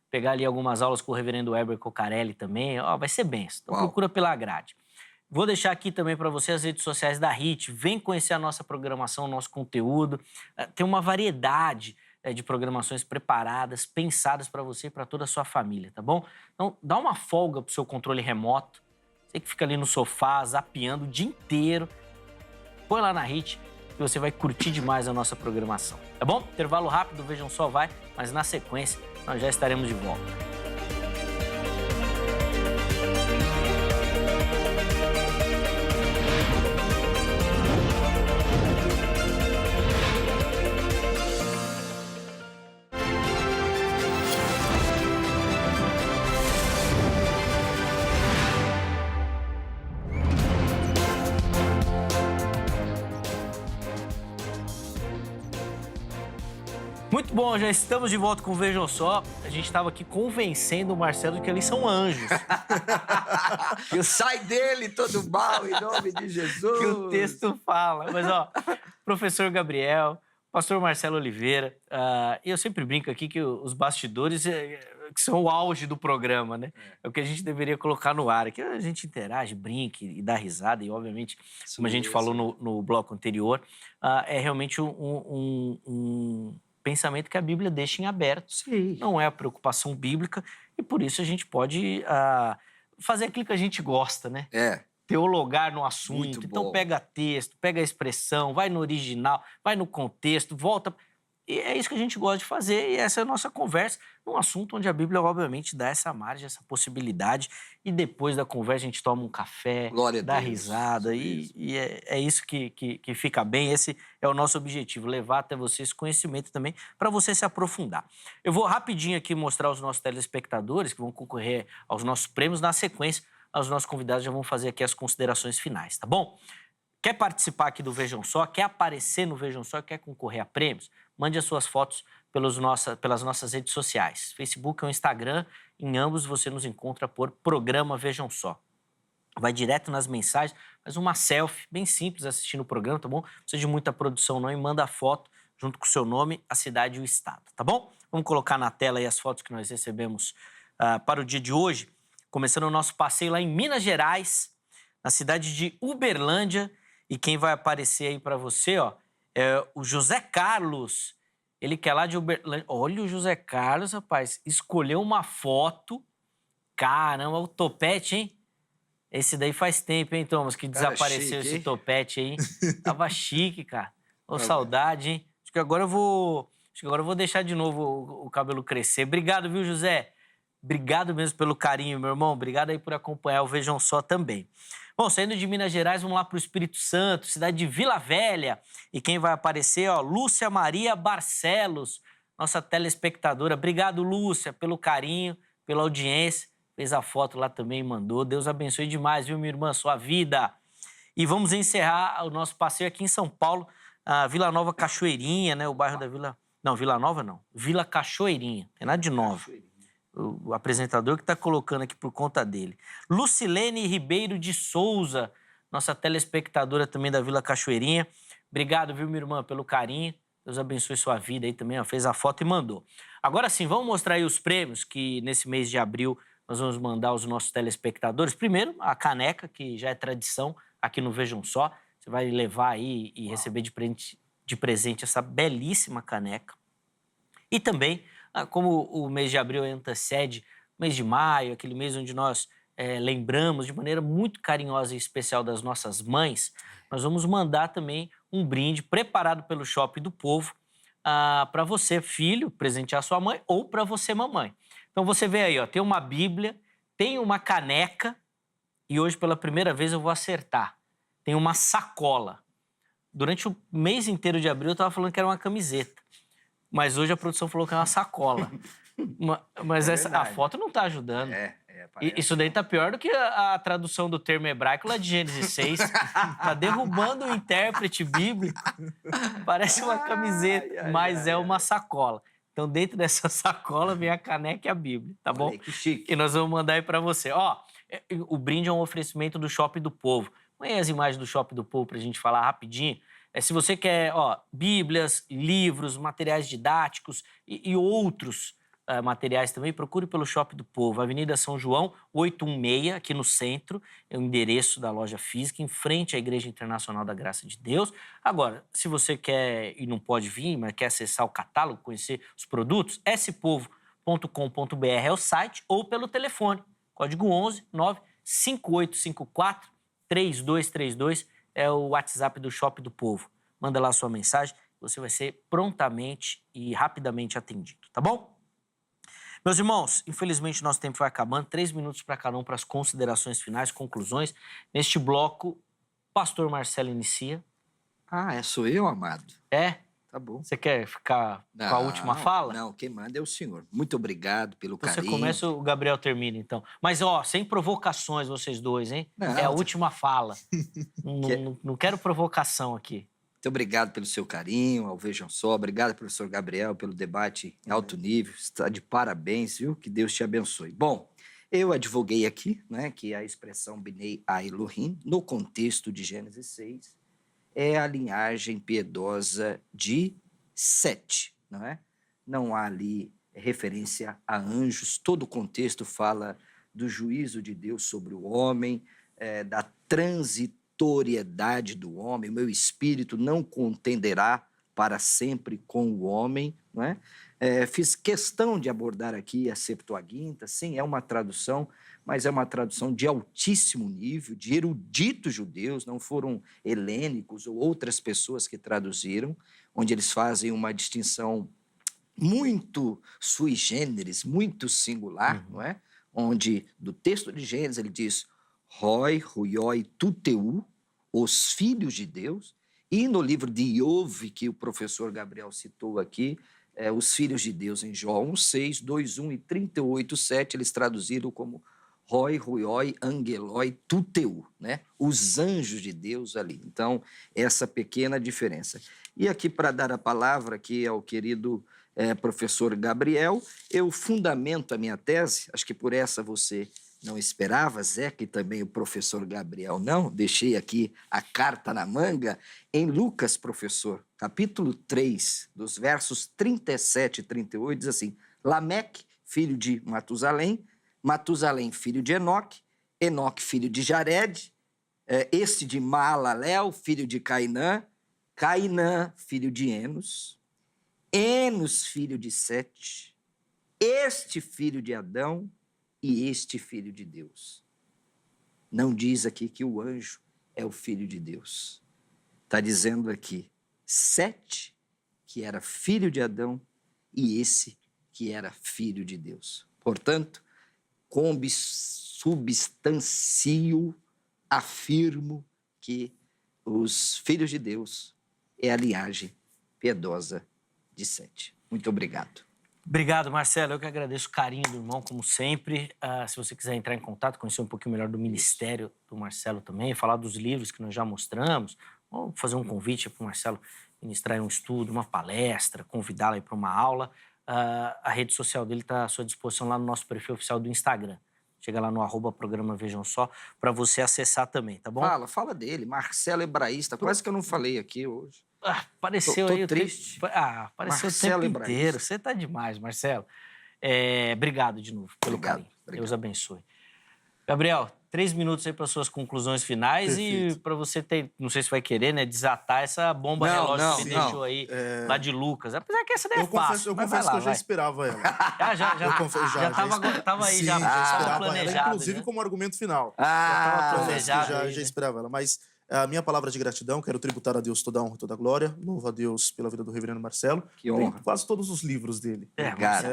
pegar ali algumas aulas com o reverendo Heber Cocarelli também. Ó, vai ser benção. Então procura pela grade. Vou deixar aqui também para você as redes sociais da HIT. Vem conhecer a nossa programação, o nosso conteúdo. Tem uma variedade de programações preparadas, pensadas para você e para toda a sua família, tá bom? Então, dá uma folga pro seu controle remoto. Você que fica ali no sofá, zapeando o dia inteiro. Põe lá na HIT que você vai curtir demais a nossa programação, tá bom? Intervalo rápido, Vejam Só vai, mas na sequência nós já estaremos de volta. Muito bom, já estamos de volta com o Vejam Só. A gente estava aqui convencendo o Marcelo de que eles são anjos. Eu saio dele todo mal, em nome de Jesus. Que o texto fala. Mas, ó, professor Gabriel, pastor Marcelo Oliveira, eu sempre brinco aqui que os bastidores que são o auge do programa, né? É o que a gente deveria colocar no ar. Aqui a gente interage, brinca e dá risada. E, obviamente, como a gente falou no bloco anterior, é realmente um pensamento que a Bíblia deixa em aberto. Sim. Não é a preocupação bíblica e por isso a gente pode fazer aquilo que a gente gosta, né? Teologar no assunto. Muito Então bom. pega texto, pega a expressão, vai no original, vai no contexto, volta. E é isso que a gente gosta de fazer e essa é a nossa conversa num assunto onde a Bíblia, obviamente, dá essa margem, essa possibilidade. E depois da conversa a gente toma um café, Glória a dá Deus. risada Isso e é isso que fica bem. Esse é o nosso objetivo, levar até você esse conhecimento também para você se aprofundar. Eu vou rapidinho aqui mostrar aos nossos telespectadores que vão concorrer aos nossos prêmios. Na sequência, os nossos convidados já vão fazer aqui as considerações finais, tá bom? Quer participar aqui do Vejam Só? Quer aparecer no Vejam Só? Quer concorrer a prêmios? Mande as suas fotos pelas nossas redes sociais. Facebook ou Instagram, em ambos você nos encontra por Programa Vejam Só. Vai direto nas mensagens, faz uma selfie bem simples assistindo o programa, tá bom? Não precisa de muita produção não e manda a foto junto com o seu nome, a cidade e o estado, tá bom? Vamos colocar na tela aí as fotos que nós recebemos para o dia de hoje. Começando o nosso passeio lá em Minas Gerais, na cidade de Uberlândia. E quem vai aparecer aí para você, ó, é o José Carlos. Ele que é lá de Uberlândia. Olha o José Carlos, rapaz. Escolheu uma foto. Caramba, o topete, hein? Esse daí faz tempo, hein, Thomas? Que desapareceu chique, esse hein? topete aí. Tava chique, cara. Ô, saudade, hein? Acho que agora eu vou deixar de novo o cabelo crescer. Obrigado, viu, José? Obrigado mesmo pelo carinho, meu irmão. Obrigado aí por acompanhar o Vejam Só também. Bom, saindo de Minas Gerais, vamos lá para o Espírito Santo, cidade de Vila Velha. E quem vai aparecer, ó, Lúcia Maria Barcelos, nossa telespectadora. Obrigado, Lúcia, pelo carinho, pela audiência. Fez a foto lá também e mandou. Deus abençoe demais, viu, minha irmã, sua vida. E vamos encerrar o nosso passeio aqui em São Paulo, Vila Nova Cachoeirinha, né? O bairro da Vila... Não, Vila Nova não. Vila Cachoeirinha. Tem nada de nova. O apresentador que está colocando aqui por conta dele. Lucilene Ribeiro de Souza, nossa telespectadora também da Vila Cachoeirinha. Obrigado, viu, minha irmã, pelo carinho. Deus abençoe sua vida aí também, ó, fez a foto e mandou. Agora sim, vamos mostrar aí os prêmios que nesse mês de abril nós vamos mandar aos nossos telespectadores. Primeiro, a caneca, que já é tradição aqui no Vejam Só. Você vai levar aí e receber de presente essa belíssima caneca. E também... como o mês de abril antecede o mês de maio, aquele mês onde nós lembramos de maneira muito carinhosa e especial das nossas mães, nós vamos mandar também um brinde preparado pelo Shopping do Povo para você, filho, presentear sua mãe ou para você, mamãe. Então você vê aí, ó, tem uma Bíblia, tem uma caneca e hoje pela primeira vez eu vou acertar. Tem uma sacola. Durante o mês inteiro de abril eu estava falando que era uma camiseta. Mas hoje a produção falou que é uma sacola. Mas a foto não está ajudando. Isso daí tá pior do que a tradução do termo hebraico lá de Gênesis 6. Tá derrubando o intérprete bíblico. Parece uma camiseta, mas é uma sacola. Então, dentro dessa sacola vem a caneca e a Bíblia, tá bom? Olha, que chique. E nós vamos mandar aí para você. Ó, o brinde é um oferecimento do Shopping do Povo. Põe aí as imagens do Shopping do Povo pra gente falar rapidinho. Se você quer, bíblias, livros, materiais didáticos e outros materiais também, procure pelo Shopping do Povo, Avenida São João, 816, aqui no centro, é o endereço da loja física, em frente à Igreja Internacional da Graça de Deus. Agora, se você quer e não pode vir, mas quer acessar o catálogo, conhecer os produtos, spovo.com.br é o site, ou pelo telefone, código 11 95854 3232 é o WhatsApp do Shopping do Povo. Manda lá a sua mensagem, você vai ser prontamente e rapidamente atendido, tá bom? Meus irmãos, infelizmente nosso tempo vai acabando. 3 minutos para cada um para as considerações finais, conclusões. Neste bloco, o pastor Marcelo inicia. Sou eu, amado? É? Tá bom. Você quer ficar com a última fala? Não, quem manda é o senhor. Muito obrigado pelo Então carinho. você começa, o Gabriel termina, então. Mas, sem provocações vocês dois, hein? Não, é a última fala. Não quero provocação aqui. Muito obrigado pelo seu carinho, ao Vejam Só. Obrigado, professor Gabriel, pelo debate em alto nível. Está de parabéns, viu? Que Deus te abençoe. Bom, eu advoguei aqui, né, que a expressão Bnei Elohim, no contexto de Gênesis 6, é a linhagem piedosa de Sete, não é? Não há ali referência a anjos. Todo o contexto fala do juízo de Deus sobre o homem, da transitoriedade do homem. O meu espírito não contenderá para sempre com o homem, não é? Fiz questão de abordar aqui a Septuaginta. Sim, é uma tradução, mas é uma tradução de altíssimo nível, de eruditos judeus, não foram helênicos ou outras pessoas que traduziram, onde eles fazem uma distinção muito sui generis, muito singular, não é? Onde, do texto de Gênesis, ele diz Roi, Ruioi, Tuteu, os filhos de Deus, e no livro de Iov, que o professor Gabriel citou aqui, os filhos de Deus em Jó 1,6, 2,1 e 38,7, eles traduziram como Roi, Ruioi, Angeloi, Tuteu, né? Os anjos de Deus ali. Então, essa pequena diferença. E aqui, para dar a palavra aqui ao querido professor Gabriel, eu fundamento a minha tese, acho que por essa você não esperava, Zeca, e também o professor Gabriel não, deixei aqui a carta na manga, em Lucas, professor, capítulo 3, dos versos 37 e 38, diz assim, Lameque, filho de Matusalém, Matusalém, filho de Enoque, Enoque, filho de Jared, este de Maalalel, filho de Cainã, Cainã, filho de Enos, Enos, filho de Sete, este filho de Adão, e este filho de Deus. Não diz aqui que o anjo é o filho de Deus. Está dizendo aqui, Sete, que era filho de Adão, e esse que era filho de Deus. Portanto, consubstancio, afirmo que os filhos de Deus é a linhagem piedosa de Sete. Muito obrigado. Obrigado, Marcelo. Eu que agradeço o carinho do irmão, como sempre. Se você quiser entrar em contato, conhecer um pouquinho melhor do ministério do Marcelo também, falar dos livros que nós já mostramos, ou fazer um convite para o Marcelo ministrar um estudo, uma palestra, convidá-lo para uma aula, a rede social dele está à sua disposição lá no nosso perfil oficial do Instagram. Chega lá no @programa Vejam Só para você acessar também, tá bom? Fala dele, Marcelo Hebraísta. Quase que eu não falei aqui hoje. Apareceu tô aí triste. Apareceu Marcelo o tempo Hebraísta. inteiro. Você tá demais, Marcelo. Obrigado de novo pelo carinho. Deus abençoe. Gabriel, 3 minutos aí para suas conclusões finais. Perfeito. E para você ter, não sei se vai querer, né, desatar essa bomba relógio que você deixou aí lá de Lucas. Apesar que essa daí é fácil. Eu confesso que eu já esperava ela. Tava aí, sim, já esperava planejado. Ela, inclusive né? como argumento final. Já tava planejado. Já esperava ela, mas a minha palavra de gratidão, quero tributar a Deus toda a honra e toda a glória. Louvo a Deus pela vida do reverendo Marcelo. Que honra. Tem quase todos os livros dele. Obrigado.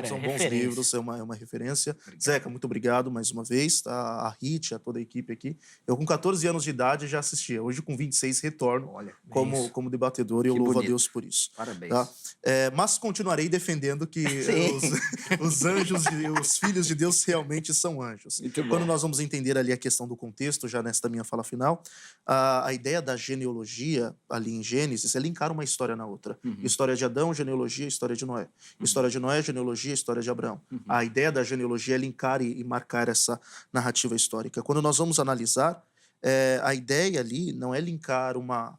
São bons livros, é uma referência. Obrigado. Zeca, muito obrigado mais uma vez. A Rit, a toda a equipe aqui. Eu com 14 anos de idade já assistia. Hoje com 26 retorno como debatedor e eu louvo a Deus por isso. Parabéns. Tá? Mas continuarei defendendo que os anjos, os filhos de Deus realmente são anjos. Quando nós vamos entender ali a questão do contexto, já nesta minha fala final, a ideia da genealogia ali em Gênesis é linkar uma história na outra. História de Adão, genealogia, história de Noé. História de Noé, genealogia, história de Abraão. A ideia da genealogia é linkar e marcar essa narrativa histórica. Quando nós vamos analisar, a ideia ali não é linkar uma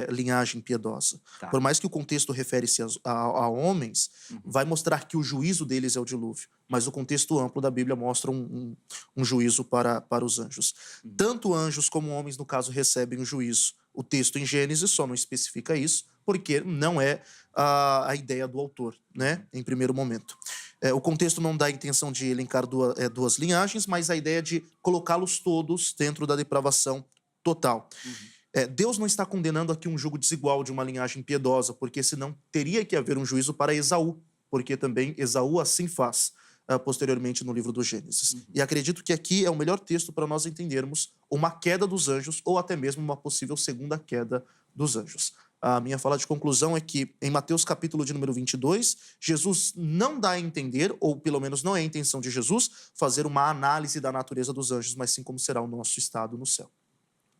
linhagem piedosa. Tá. Por mais que o contexto refere-se a homens, vai mostrar que o juízo deles é o dilúvio. Mas o contexto amplo da Bíblia mostra um juízo para os anjos. Tanto anjos como homens, no caso, recebem o juízo. O texto em Gênesis só não especifica isso, porque não é a ideia do autor, né? Em primeiro momento. O contexto não dá a intenção de elencar duas linhagens, mas a ideia de colocá-los todos dentro da depravação total. Deus não está condenando aqui um julgo desigual de uma linhagem piedosa, porque senão teria que haver um juízo para Esaú, porque também Esaú assim faz posteriormente no livro do Gênesis. E acredito que aqui é o melhor texto para nós entendermos uma queda dos anjos ou até mesmo uma possível segunda queda dos anjos. A minha fala de conclusão é que, em Mateus capítulo de número 22, Jesus não dá a entender, ou pelo menos não é a intenção de Jesus, fazer uma análise da natureza dos anjos, mas sim como será o nosso estado no céu.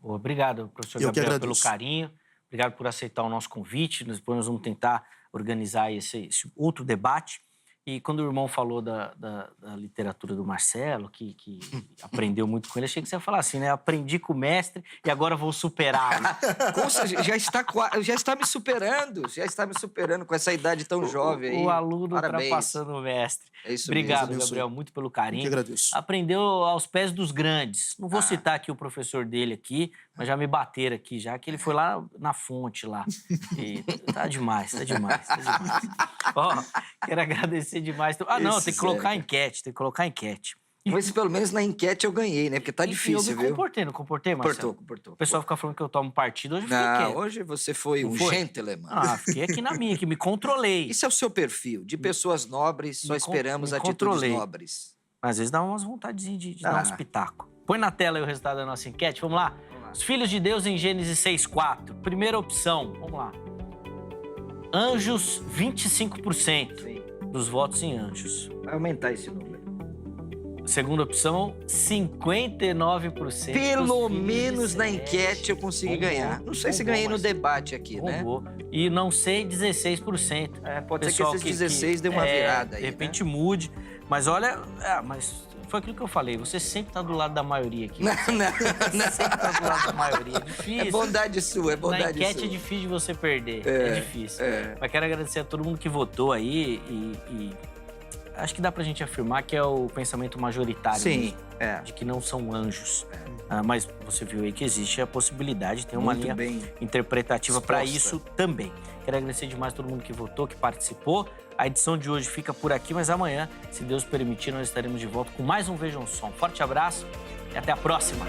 Obrigado, professor Gabriel, pelo carinho. Obrigado por aceitar o nosso convite. Depois nós vamos tentar organizar esse outro debate. E quando o irmão falou da literatura do Marcelo, que aprendeu muito com ele, achei que você ia falar assim, né? Aprendi com o mestre e agora vou superá-lo. Já está me superando com essa idade tão jovem aí. O aluno Parabéns. Ultrapassando o mestre. É isso Obrigado, mesmo. Gabriel, muito pelo carinho. Eu que agradeço. Aprendeu aos pés dos grandes. Não vou citar aqui o professor dele aqui, mas já me bateram aqui, já que ele foi lá na fonte lá. E tá demais. Ó, quero agradecer demais. Não, tem que colocar enquete, Mas pelo menos na enquete eu ganhei, né? Porque tá difícil, viu? Não comportei, Marcelo? Comportou. O pessoal fica falando que eu tomo partido, hoje eu fiquei quieto. Hoje você foi um gentleman. Fiquei aqui na minha, que me controlei. Isso é o seu perfil, de pessoas nobres, só esperamos atitudes nobres. Às vezes dá umas vontadezinhas de dar uns pitacos. Põe na tela aí o resultado da nossa enquete, vamos lá? Os filhos de Deus em Gênesis 6:4. Primeira opção, vamos lá. Anjos, 25% dos votos em anjos. Vai aumentar esse número. Segunda opção, 59%. Pelo menos na enquete eu consegui ganhar. Não sei se ganhei no debate aqui, né? E não sei, 16%. Pode ser que esses 16 dê uma virada aí, de repente mude. Mas olha, mas foi aquilo que eu falei. Você sempre tá do lado da maioria aqui. Não. Você sempre tá do lado da maioria. É difícil. É bondade sua, Na enquete é difícil de você perder. É difícil. Mas quero agradecer a todo mundo que votou aí e acho que dá pra gente afirmar que é o pensamento majoritário. Sim, de que não são anjos. Mas você viu aí que existe a possibilidade de ter uma linha interpretativa para isso também. Quero agradecer demais a todo mundo que votou, que participou. A edição de hoje fica por aqui, mas amanhã, se Deus permitir, nós estaremos de volta com mais um Vejam Só. Um forte abraço e até a próxima!